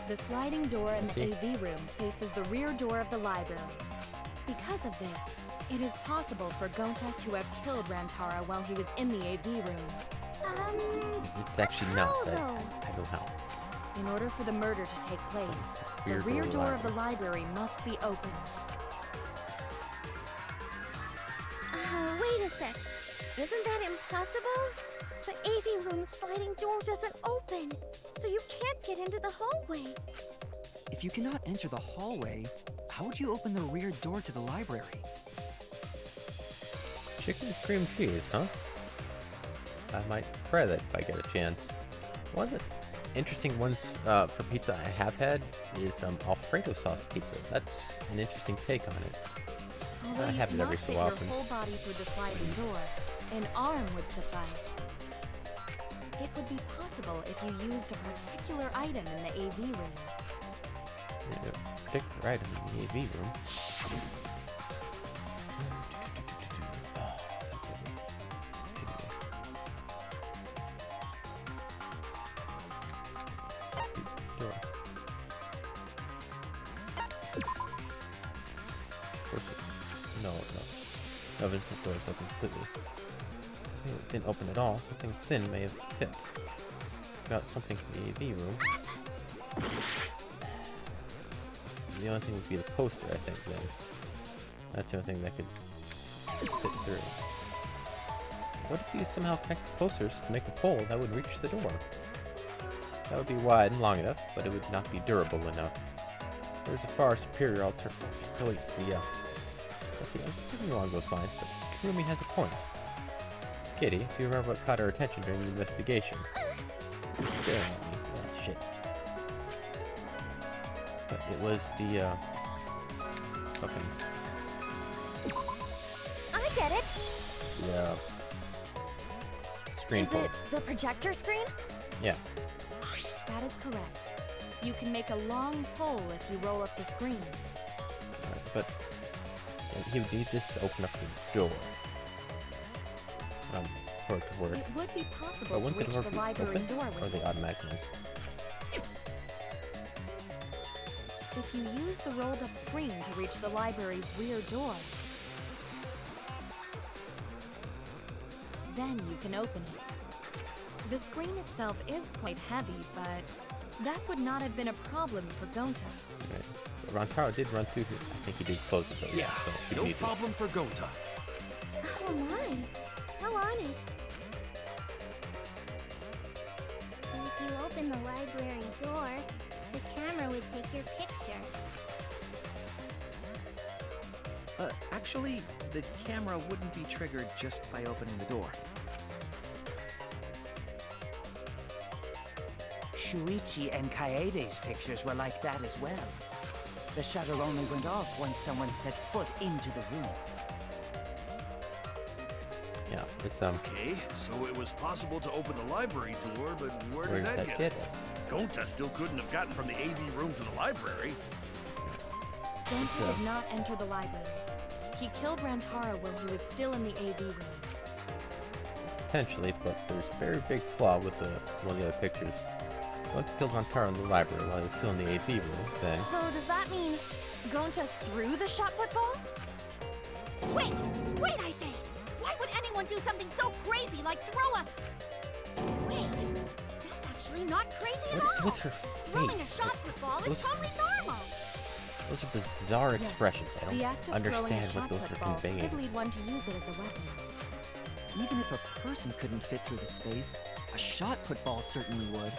The sliding door in the See? AV room faces the rear door of the library. Because of this, it is possible for Gonta to have killed Rantaro while he was in the AV room. It's actually not. how, I though? know how. In order for the murder to take place, the rear door of the library must be opened. Wait a sec. Isn't that impossible? The AV room's sliding door doesn't open, so you can't get into the hallway. If you cannot enter the hallway, how would you open the rear door to the library? Chicken with cream cheese, huh? I might try that if I get a chance. One of the interesting ones for pizza I have had is Alfredo sauce pizza. That's an interesting take on it. Although I you have it every cannot so fit often. your whole body through the sliding door, an arm would suffice. It would be possible if you used a particular item in the AV room. Yeah, particular item in the AV room. Door. Of course no. No, Vincent door is open completely. It didn't open at all. Something thin may have fit. Got something from the AV room. The only thing would be the poster, I think, then. That's the only thing that could fit through. What if you somehow connect the posters to make a pole that would reach the door? That would be wide and long enough, but it would not be durable enough. There's a far superior alternative. Oh wait, let's see, I was thinking along those lines, but Kurumi has a point. Kitty, do you remember what caught our attention during the investigation? You're staring at me. Ah, shit. But it was the, fucking... I get it. Yeah. Screen Is pole. it the projector screen? Yeah. That is correct. You can make a long pole if you roll up the screen. But he would need this to open up the door. For it to work. It would be possible But to wouldn't reach the door the be library open? door Or with the it. automatic ones? If you use the rolled up screen to reach the library's rear door, then you can open it. The screen itself is quite heavy, but that would not have been a problem for Gonta. Right. Rantaro did run through here. I think he did close it though. Yeah, so he no needed it. problem for Gonta. Oh my. How honest. If you open the library door, the camera would take your picture. Actually, the camera wouldn't be triggered just by opening the door. Shuichi and Kaede's pictures were like that as well. The shutter only went off once someone set foot into the room. Yeah, it's Okay, so it was possible to open the library door, but where does that get us? Gonta still couldn't have gotten from the AV room to the library. Gonta did not enter the library. He killed Rantaro while he was still in the AV room. potentially, but there's a very big flaw with one of the other pictures. Gonta killed Rantaro in the library while he was still in the AV room, then... So does that mean Gonta threw the shot put ball? Wait! Wait, I say! Why would anyone do something so crazy like throw a... Wait! That's actually not crazy at all! What is with her Throwing a face? shot put ball is totally normal! Those are bizarre expressions. I The don't act of understand throwing a what shot those put are ball conveying. could lead one to use it as a weapon. Even if a person couldn't fit through the space, a shot put ball certainly would.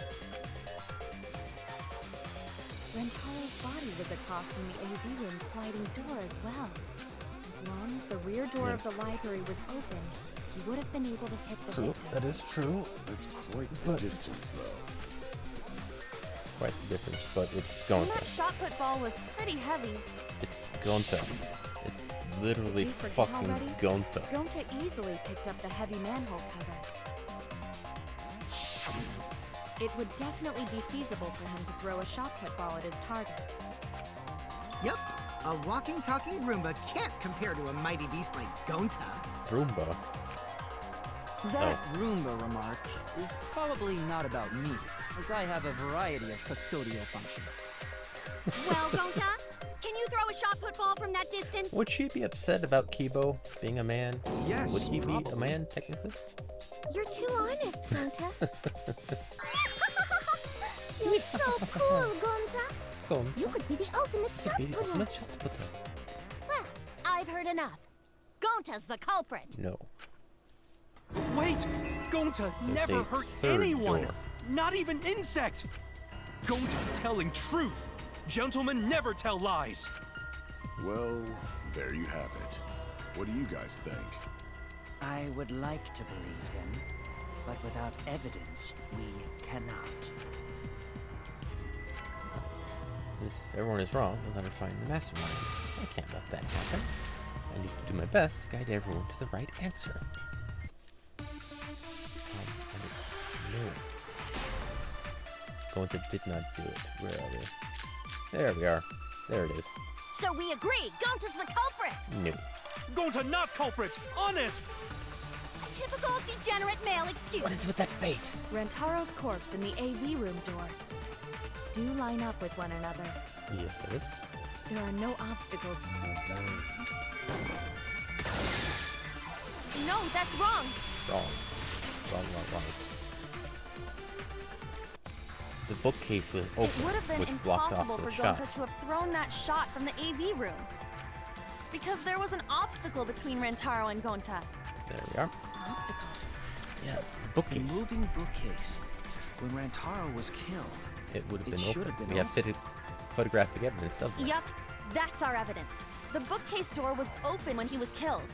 Rentaro's body was across from the AV room sliding door as well. As long as the rear door of the library was open, he would have been able to hit the victim. That is true. That's quite the distance, though. Quite the difference, but it's And that Gonta. shot put ball was pretty heavy. It's Gonta. It's literally Did you forget fucking already? Gonta. Gonta easily picked up the heavy manhole cover. It would definitely be feasible for him to throw a shot put ball at his target. Yep, a walking, talking Roomba can't compare to a mighty beast like Gonta. Roomba. That Roomba remark is probably not about me, as I have a variety of custodial functions. Well, Gonta, can you throw a shot put ball from that distance? Would she be upset about Kibo being a man? Yes, Would he probably. be a man, technically? You're too honest, Gonta. You're so cool, Gonta. Cool. You could be the ultimate shot Be the putter. ultimate shot putter. Well, I've heard enough. Gonta's the culprit. No. Wait! Gonta never a hurt third anyone! door. Not even insect! Gonta telling truth! Gentlemen never tell lies! Well, there you have it. What do you guys think? I would like to believe him, but without evidence, we cannot. Everyone is wrong. We'll never find the mastermind. I can't let that happen. I need to do my best to guide everyone to the right answer. And it's no. Gonta did not do it. Where are we? There we are. There it is. So we agree, Gonta's the culprit. No. Gonta not culprit! Honest! A typical degenerate male excuse. What is with that face? Rentaro's corpse in the AV room door. Do line up with one another. Yes. There are no obstacles. No, that's wrong. Wrong. The bookcase was open, It would have been which blocked off impossible the for shot. Gonta to have thrown that shot from the AV room. Because there was an obstacle between Rentaro and Gonta. There we are. An obstacle. Yeah, the The bookcase. moving bookcase. When Rantaro was killed, It would have It been should open. have been We have photographic evidence of that. Yep, that's our evidence. The bookcase door was open when he was killed.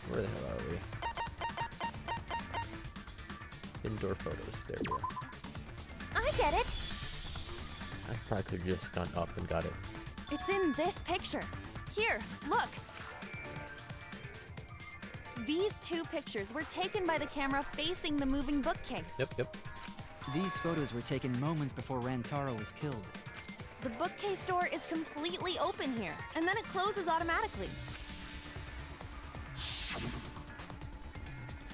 Where the hell are we? Indoor photos. There we are. I get it. I probably could have just gone up and got it. It's in this picture. Here, look. These two pictures were taken by the camera facing the moving bookcase. Yep. these photos were taken moments before Rantaro was killed. The bookcase door is completely open here, and then it closes automatically.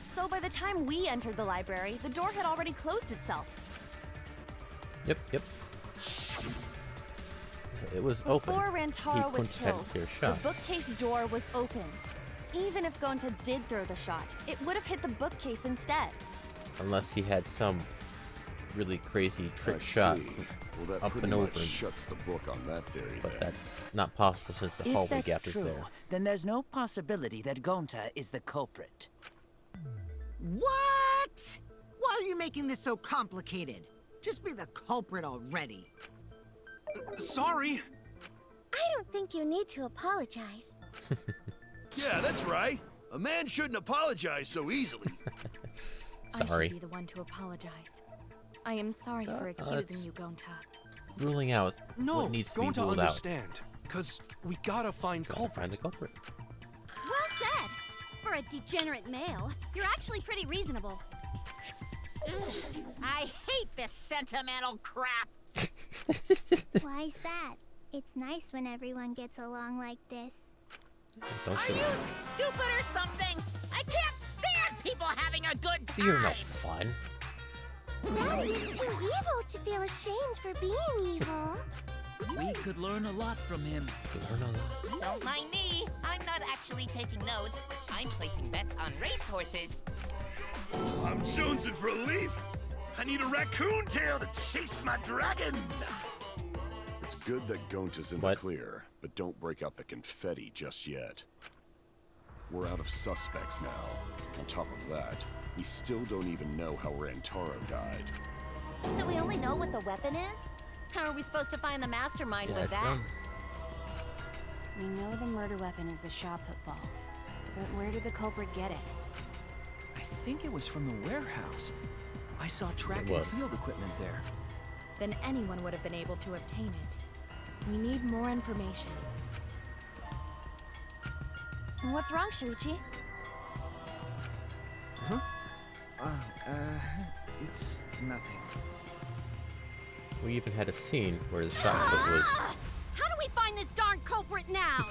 So by the time we entered the library, the door had already closed itself. Yep. So it was open. Before Rantaro was He couldn't killed, have had a the shot. bookcase door was open. Even if Gonta did throw the shot, it would have hit the bookcase instead. Unless he had some really crazy trick I shot see. Well, that up pretty and over. much shuts the book on that theory. But then. that's not possible since the If hallway that's gap is true, there. then there's no possibility that Gonta is the culprit. What? Why are you making this so complicated? Just be the culprit already. Sorry. I don't think you need to apologize. Yeah, that's right. A man shouldn't apologize so easily. I Sorry. should be the one to apologize. I am sorry for accusing that's- you, Gonta. Ruling out No, what needs to be Gonta ruled out. understand. Cause we gotta find Gotta culprit. find the culprit. Well said. For a degenerate male, you're actually pretty reasonable. I hate this sentimental crap. Why's that? It's nice when everyone gets along like this. Don't Are feel you stupid or something? I can't stand people having a good time. You're no fun. Daddy is too evil to feel ashamed for being evil. We could learn a lot from him. You learn a lot. Don't mind me. I'm not actually taking notes. I'm placing bets on racehorses. I'm jonesing for a leaf. I need a raccoon tail to chase my dragon. It's good that Gonta's in What? the clear, but don't break out the confetti just yet. We're out of suspects now. On top of that, we still don't even know how Rantaro died. So we only know what the weapon is? How are we supposed to find the mastermind Yeah, with it's that? We know the murder weapon is the shot put ball. But where did the culprit get it? I think it was from the warehouse. I saw track It and was. field equipment there. Then anyone would have been able to obtain it. We need more information. What's wrong, Shuichi? Huh? It's nothing. We even had a scene where the shot put was. How do we find this darn culprit now?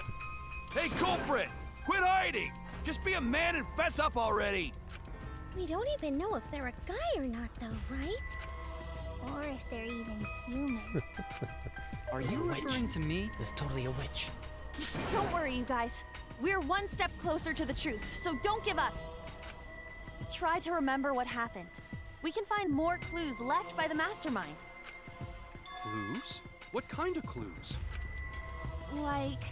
Hey, culprit! Quit hiding! Just be a man and fess up already! We don't even know if they're a guy or not, though, right? Or if they're even human. Are you referring to me? It's totally a witch. Don't worry, you guys. We're one step closer to the truth, so don't give up. Try to remember what happened. We can find more clues left by the mastermind. Clues? What kind of clues? Like,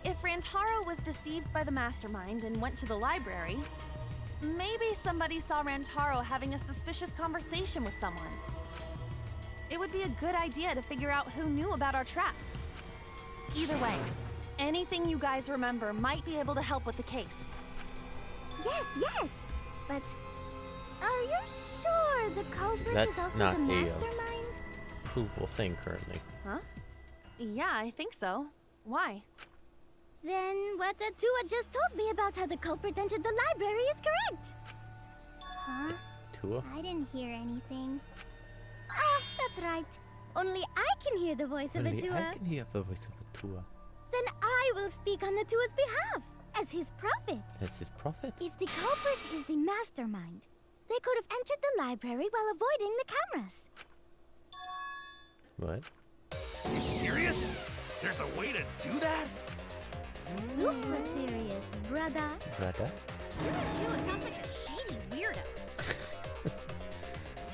if Rantaro was deceived by the mastermind and went to the library, maybe somebody saw Rantaro having a suspicious conversation with someone. It would be a good idea to figure out who knew about our trap. Either way, anything you guys remember might be able to help with the case. Yes, but are you sure the culprit is also the mastermind? Provable thing currently. Huh? Yeah, I think so. Why? Then what Tua just told me about how the culprit entered the library is correct. Huh? Tua? I didn't hear anything. Oh, that's right. Only I can hear the voice of a Tua. I can hear the voice of a Tua. Then I will speak on the Tua's behalf, as his prophet. As his prophet? If the culprit is the mastermind, they could have entered the library while avoiding the cameras. What? Are you serious? There's a way to do that? Super serious, brother. Brother? Tua sounds like a shady weirdo.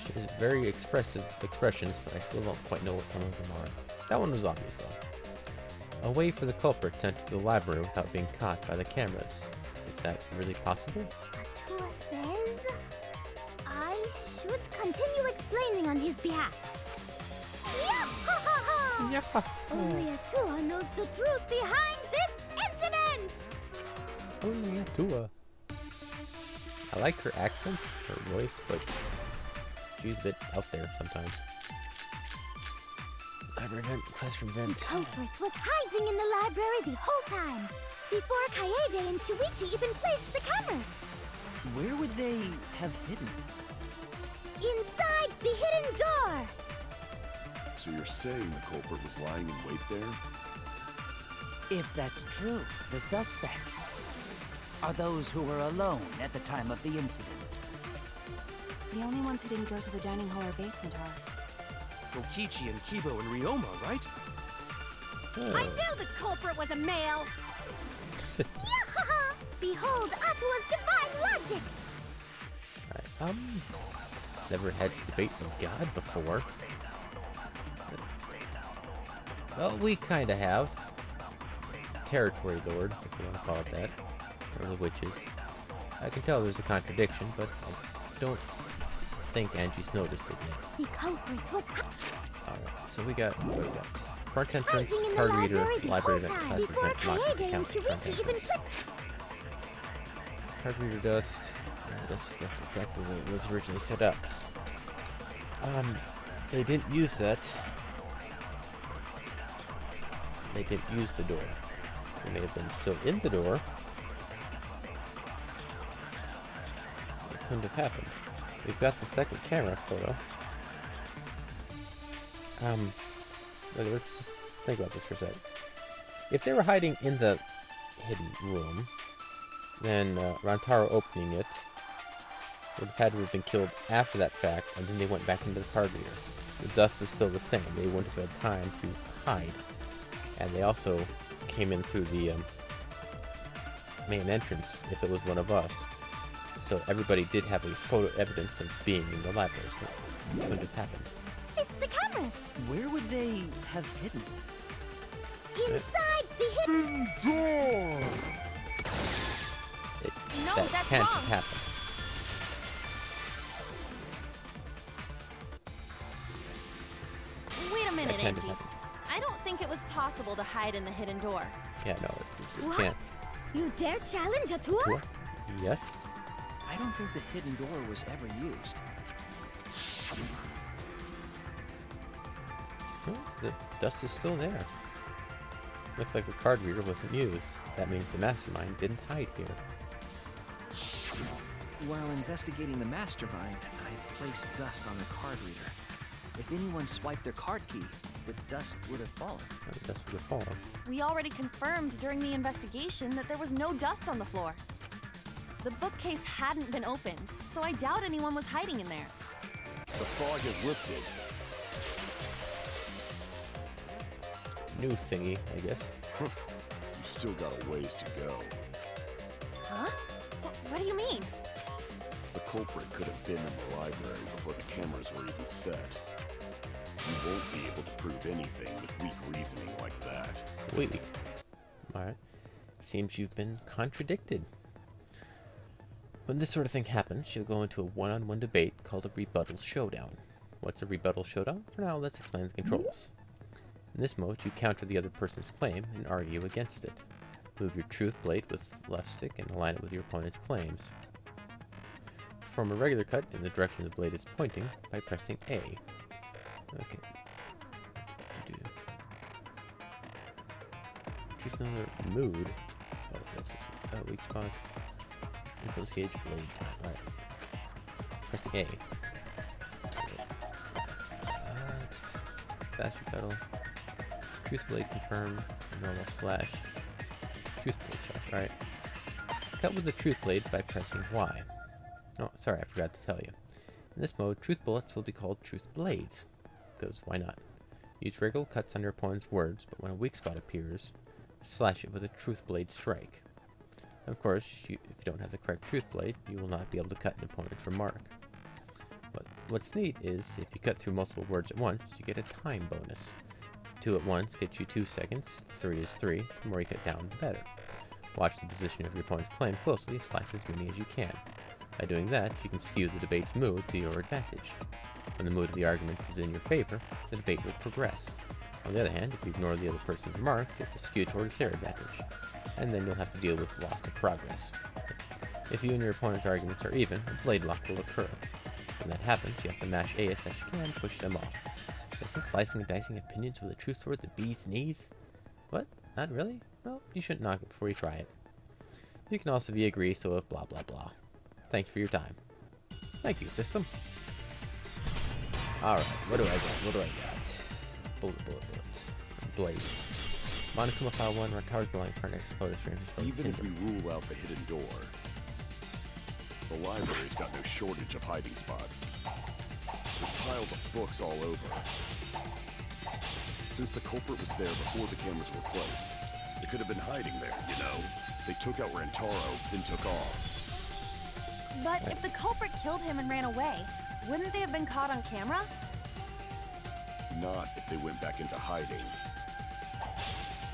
She has very expressive expressions, but I still don't quite know what some of them are. That one was obvious, though. A way for the culprit to enter the library without being caught by the cameras. Is that really possible? Tua says I should continue explaining on his behalf. Only Tua knows the truth behind this incident! Only Tua. I like her accent, her voice, but she's a bit out there sometimes. Library vent, classroom vent. The culprit was hiding in the library the whole time, before Kaede and Shuichi even placed the cameras. Where would they have hidden? Inside the hidden door! So you're saying the culprit was lying in wait there? If that's true, the suspects are those who were alone at the time of the incident. The only ones who didn't go to the dining hall or basement are Kokichi and Kibo and Ryoma, right? I knew the culprit was a male! Behold Atua's divine logic! Never had to debate with God before. Well, we kind of have. Territory Lord, if you want to call it that. Or the witches. I can tell there's a contradiction, but I don't think Angie's noticed it yet. The culprit was... Alright, so we got... What we got? Front entrance, card reader, library event, classroom event, locked account, card reader dust. Dust was left exactly the way it was originally set up. They didn't use that. They didn't use the door. They may have been still in the door. It couldn't have happened. We've got the second camera photo. Let's just think about this for a sec. If they were hiding in the hidden room, then Rantaro opening it would have had to have been killed after that fact, and then they went back into the card reader. The dust was still the same. They wouldn't have had time to hide. And they also came in through the main entrance if it was one of us. So everybody did have a photo evidence of being in the library, so it couldn't have happened. It's the cameras! Where would they have hidden? Inside the hidden door! No, that that's can't wrong. happen. Wait a minute, can't Angie. happen. I don't think it was possible to hide in the hidden door. Yeah, no, it What? can't. You dare challenge Atua? Tua? Yes? I don't think the hidden door was ever used. No, the dust is still there. Looks like the card reader wasn't used. That means the mastermind didn't hide here. While investigating the mastermind, I placed dust on the card reader. If anyone swiped their card key, the dust would have fallen. The dust would have fallen. We already confirmed during the investigation that there was no dust on the floor. The bookcase hadn't been opened, so I doubt anyone was hiding in there. The fog has lifted. New thingy, I guess. You still got a ways to go. Huh? What do you mean? The culprit could have been in the library before the cameras were even set. You won't be able to prove anything with weak reasoning like that. Weak. Alright. Seems you've been contradicted. When this sort of thing happens, you'll go into a one-on-one debate called a Rebuttal Showdown. What's a Rebuttal Showdown? For now, let's explain the controls. In this mode, you counter the other person's claim and argue against it. Move your truth blade with left stick and align it with your opponent's claims. Perform a regular cut in the direction the blade is pointing by pressing A. Okay. Choose another mood. Oh, that's a weak spot. Impulse gauge blade time. Alright. Press A. Fast rebuttal. Truth blade confirm. Normal slash. Truth blade slash. Alright. Cut with the truth blade by pressing Y. Oh, sorry, I forgot to tell you. In this mode, truth bullets will be called truth blades. Because why not? Use regular cuts on your opponent's words, but when a weak spot appears, slash it with a truth blade strike. Of course, if you don't have the correct truth blade, you will not be able to cut an opponent's remark. But what's neat is, if you cut through multiple words at once, you get a time bonus. 2 at once gets you 2 seconds, 3 is 3, the more you cut down, the better. Watch the position of your opponent's claim closely and slice as many as you can. By doing that, you can skew the debate's mood to your advantage. When the mood of the arguments is in your favor, the debate will progress. On the other hand, if you ignore the other person's remarks, it will skew towards their advantage, and then you'll have to deal with loss of progress. If you and your opponent's arguments are even, a blade lock will occur. When that happens, you have to mash A as best you can to push them off. Isn't slicing and dicing opinions with a truth sword the bee's knees? What? Not really? Well, you shouldn't knock it before you try it. You can also agree, so if blah blah blah. Thanks for your time. Thank you, system. Alright, what do I got? What do I got? Bullet. Blades. Monokuma File 1, Rentaro's belonging for next photo stream. Even if we rule out the hidden door, the library's got no shortage of hiding spots. There's piles of books all over. Since the culprit was there before the cameras were placed, they could have been hiding there, you know? They took out Rentaro, then took off. But if the culprit killed him and ran away, wouldn't they have been caught on camera? Not if they went back into hiding.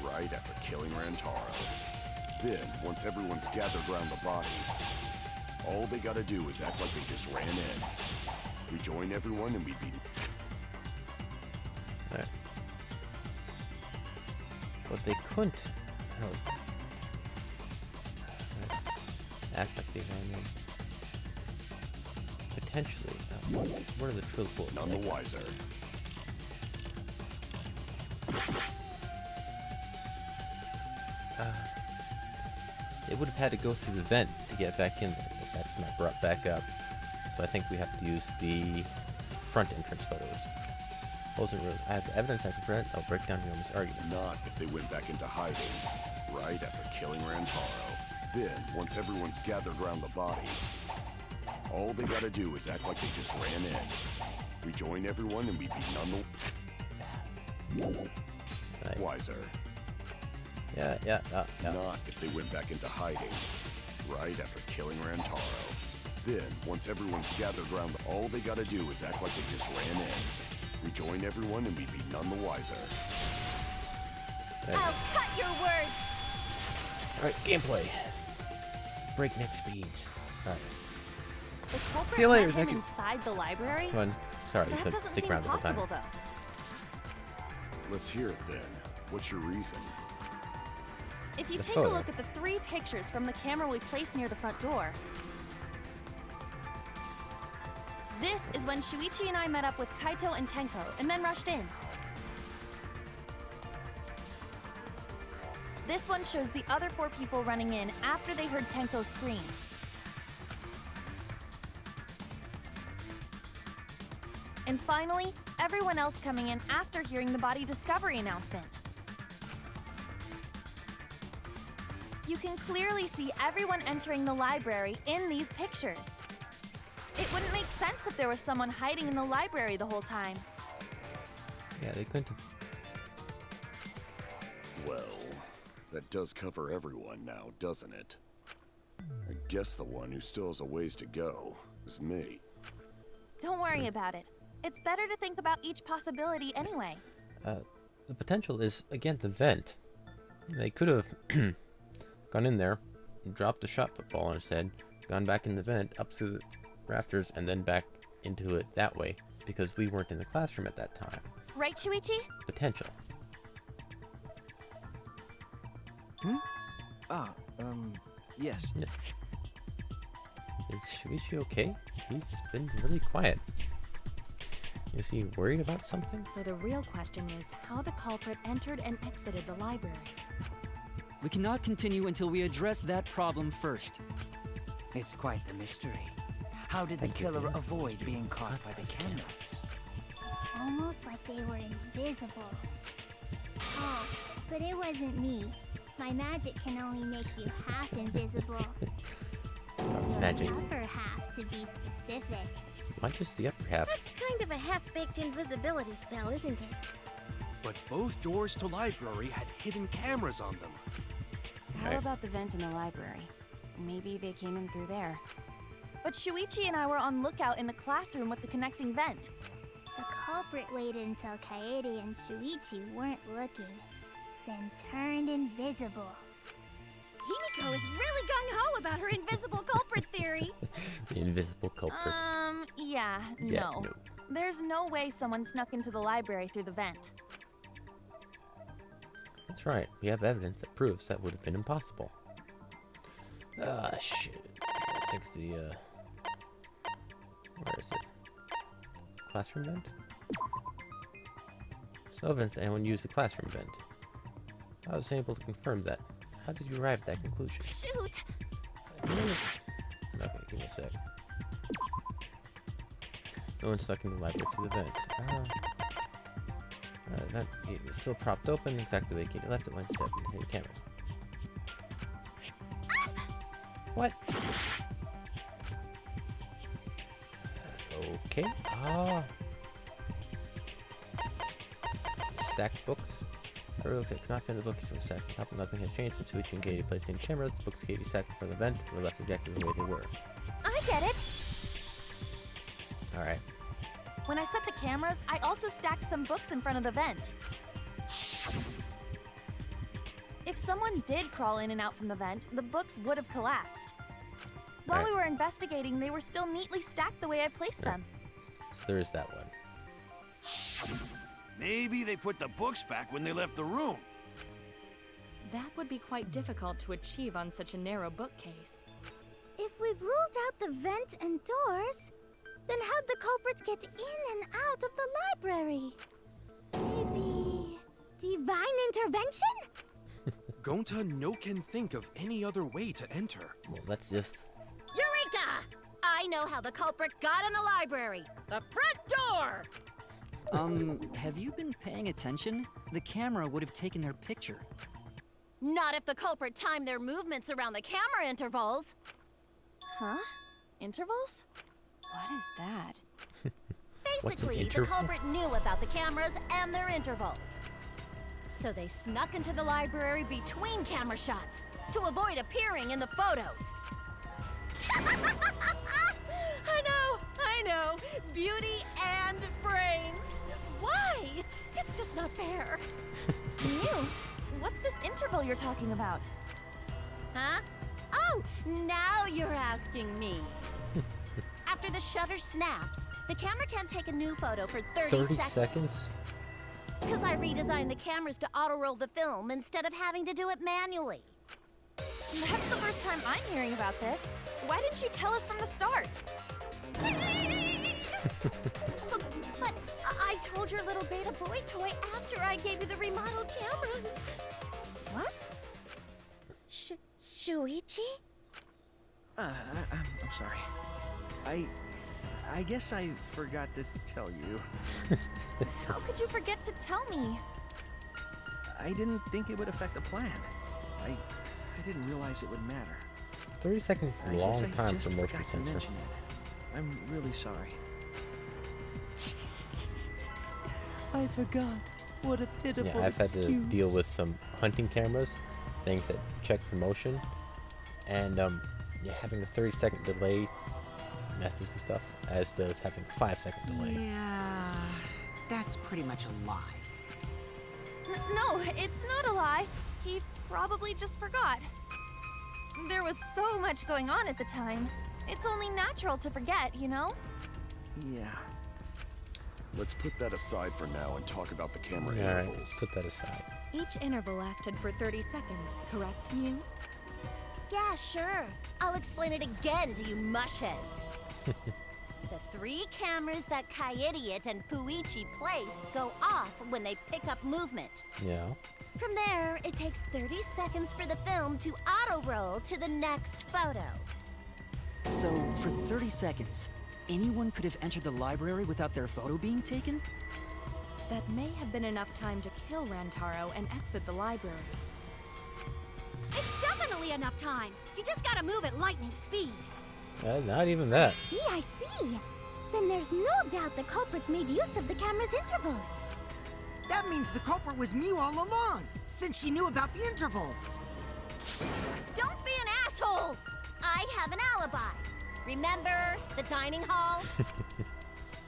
Right after killing Rantaro. Then, once everyone's gathered around the body, all they gotta do is act like they just ran in. Rejoin everyone and we'd be... Right. What they couldn't help. Right. Act like they ran in. Potentially. What are the truth bullets? None the wiser. It would have had to go through the vent to get back in there, but that's not brought back up. So I think we have to use the front entrance photos. Those are rules. I have the evidence I can present. I'll break down Ryomu's argument. Not if they went back into hiding. Right after killing Rantaro. Then, once everyone's gathered around the body, all they gotta do is act like they just ran in. Rejoin everyone and we'd be none the wiser. Yeah. Not if they went back into hiding. Right after killing Rantaro. Then, once everyone's gathered around, all they gotta do is act like they just ran in. Rejoin everyone and we'd be none the wiser. I'll cut your words! Alright, gameplay. Breakneck speeds. Alright. The culprit See you later, let him Zeki. inside the library? Come on. Sorry, you That couldn't doesn't stick seem around the whole time. possible, though. Let's hear it then. What's your reason? If you The take photo. a look at the 3 pictures from the camera we placed near the front door. This is when Shuichi and I met up with Kaito and Tenko, and then rushed in. This one shows the other 4 people running in after they heard Tenko's scream. And finally, everyone else coming in after hearing the body discovery announcement. You can clearly see everyone entering the library in these pictures. It wouldn't make sense if there was someone hiding in the library the whole time. Yeah, they couldn't have. Well, that does cover everyone now, doesn't it? I guess the one who still has a ways to go is me. Don't worry about it. It's better to think about each possibility anyway. The potential is, again, the vent. They could have gone in there, dropped the shot football on its head, gone back in the vent, up through the rafters, and then back into it that way, because we weren't in the classroom at that time. Right, Shuichi? Potential. Yes. Is Shuichi okay? He's been really quiet. Is he worried about something? So the real question is how the culprit entered and exited the library. We cannot continue until we address that problem first. It's quite the mystery. How did the killer avoid being caught by the cameras? It's almost like they were invisible. Oh, but it wasn't me. My magic can only make you half invisible. Magic. The upper half, to be specific. Why just the upper half? That's kind of a half-baked invisibility spell, isn't it? But both doors to library had hidden cameras on them. How about the vent in the library? Maybe they came in through there. But Shuichi and I were on lookout in the classroom with the connecting vent. The culprit waited until Kaede and Shuichi weren't looking, then turned invisible. Himiko is really gung-ho about her invisible culprit theory. The invisible culprit. Yeah, no. There's no way someone snuck into the library through the vent. That's right. We have evidence that proves that would have been impossible. Ah, shit. I think the, where is it? Classroom vent? So events anyone use the classroom vent. I was able to confirm that. How did you arrive at that conclusion? Shoot! Okay, give me a sec. No one stuck in the library through the vent. That gate was still propped open, exactly the way Katie left it when step into the cameras. What? Okay. Stacked books. I really could not find the books that were stacked on top of nothing has changed since Shuichi and Katie placed in cameras. The books Katie stacked from the vent were left exactly the way they were. I get it! Alright. When I set the cameras, I also stacked some books in front of the vent. If someone did crawl in and out from the vent, the books would have collapsed. While we were investigating, they were still neatly stacked the way I placed them. So there is that one. Maybe they put the books back when they left the room. That would be quite difficult to achieve on such a narrow bookcase. If we've ruled out the vent and doors, then how'd the culprits get in and out of the library? Maybe divine intervention? Gonta no can think of any other way to enter. Well, let's just... Eureka! I know how the culprit got in the library. The front door! Have you been paying attention? The camera would have taken their picture. Not if the culprit timed their movements around the camera intervals. Huh? Intervals? What is that? Basically, the culprit knew about the cameras and their intervals. So they snuck into the library between camera shots to avoid appearing in the photos. I know. Beauty and brains. Why? It's just not fair. Mew, what's this interval you're talking about? Huh? Oh, now you're asking me. After the shutter snaps, the camera can't take a new photo for 30 seconds. Because I redesigned the cameras to auto-roll the film instead of having to do it manually. That's the first time I'm hearing about this. Why didn't you tell us from the start? But I told your little beta boy toy after I gave you the remodeled cameras. What? Shuichi? I'm sorry. I guess I forgot to tell you. How could you forget to tell me? I didn't think it would affect the plan. I didn't realize it would matter. 30 seconds is a long time for motion forgot to sensor. mention it. I'm really sorry. I forgot. What a pitiful Yeah, I've had to excuse. deal with some hunting cameras, things that check for motion, and yeah, having a 30-second delay messes with stuff, as does having a 5-second delay. Yeah, that's pretty much a lie. No, it's not a lie. He probably just forgot. There was so much going on at the time. It's only natural to forget, you know? Yeah. Let's put that aside for now and talk about the camera Alright, intervals. put that aside. Each interval lasted for 30 seconds, correct, Mew? Yeah, sure. I'll explain it again to you mushheads. The 3 cameras that Kaiidiot and Puichi place go off when they pick up movement. Yeah. From there, it takes 30 seconds for the film to auto-roll to the next photo. So, for 30 seconds, anyone could have entered the library without their photo being taken? That may have been enough time to kill Rantaro and exit the library. It's definitely enough time. You just gotta move at lightning speed. Not even that. I see. Then there's no doubt the culprit made use of the camera's intervals. That means the culprit was Mew all along, since she knew about the intervals. Don't be an asshole! I have an alibi. Remember the dining hall?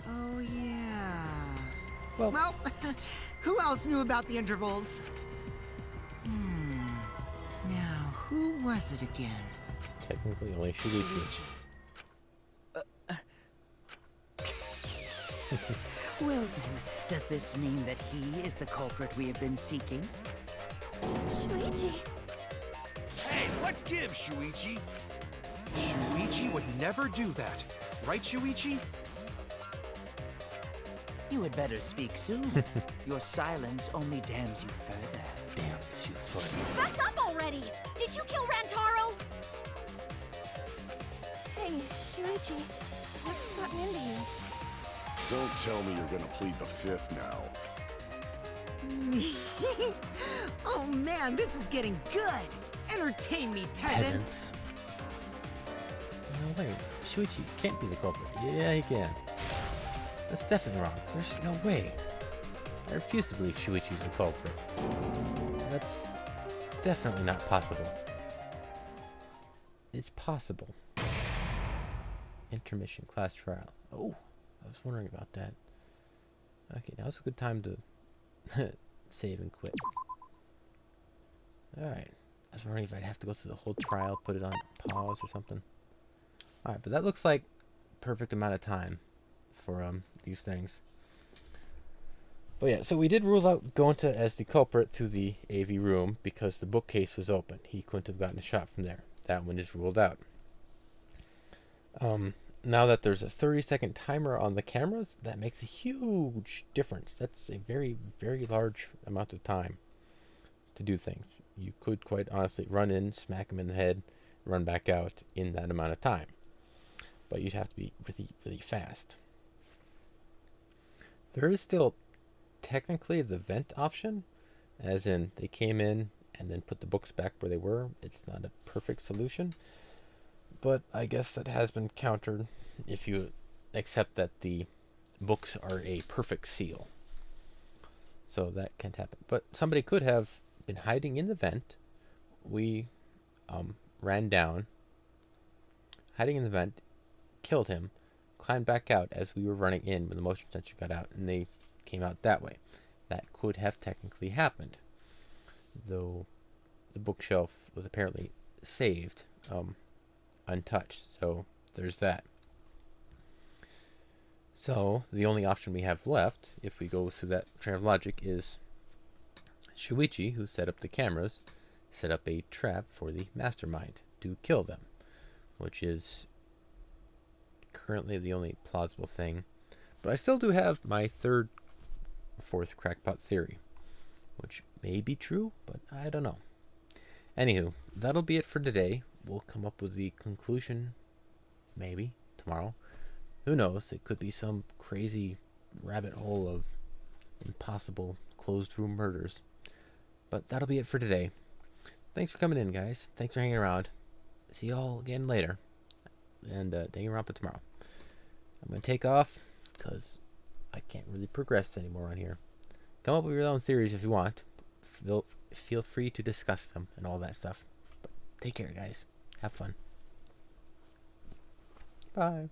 Oh, yeah. Well, who else knew about the intervals? Now, who was it again? Technically only Shuichi. Well then, does this mean that he is the culprit we have been seeking? Shuichi. Hey, what gives, Shuichi? Shuichi would never do that. Right, Shuichi? You had better speak soon. Your silence only damns you further. Damns you further. Fess up already! Did you kill Rantaro? Hey, Shuichi, what's gotten into you? Don't tell me you're gonna plead the fifth now. Oh man, this is getting good! Entertain me, peasants! No, wait. Shuichi can't be the culprit. Yeah, he can. That's definitely wrong. There's no way. I refuse to believe Shuichi's the culprit. That's definitely not possible. It's possible. Intermission class trial. Oh, I was wondering about that. Okay, now's a good time to save and quit. Alright. I was wondering if I'd have to go through the whole trial, put it on pause or something. Alright, but that looks like perfect amount of time for these things. But yeah, so we did rule out Gonta as the culprit to the AV room because the bookcase was open. He couldn't have gotten a shot from there. That one is ruled out. Now that there's a 30-second timer on the cameras, that makes a huge difference. That's a very, very large amount of time to do things. You could quite honestly run in, smack him in the head, run back out in that amount of time. But you'd have to be really, really fast. There is still technically the vent option, as in they came in and then put the books back where they were. It's not a perfect solution, but I guess that has been countered if you accept that the books are a perfect seal. So that can't happen. But somebody could have been hiding in the vent. We ran down, hiding in the vent, killed him, climbed back out as we were running in when the motion sensor got out, and they came out that way. That could have technically happened, though the bookshelf was apparently saved untouched, so there's that. So the only option we have left, if we go through that train of logic, is Shuichi, who set up the cameras, set up a trap for the mastermind to kill them, which is currently the only plausible thing. But I still do have my fourth crackpot theory, which may be true, but I don't know. Anywho, that'll be it for today. We'll come up with the conclusion, maybe, tomorrow. Who knows? It could be some crazy rabbit hole of impossible closed room murders. But that'll be it for today. Thanks for coming in, guys. Thanks for hanging around. See y'all again later. And Danganronpa tomorrow. I'm going to take off because I can't really progress anymore on here. Come up with your own theories if you want. Feel free to discuss them and all that stuff. But take care, guys. Have fun. Bye.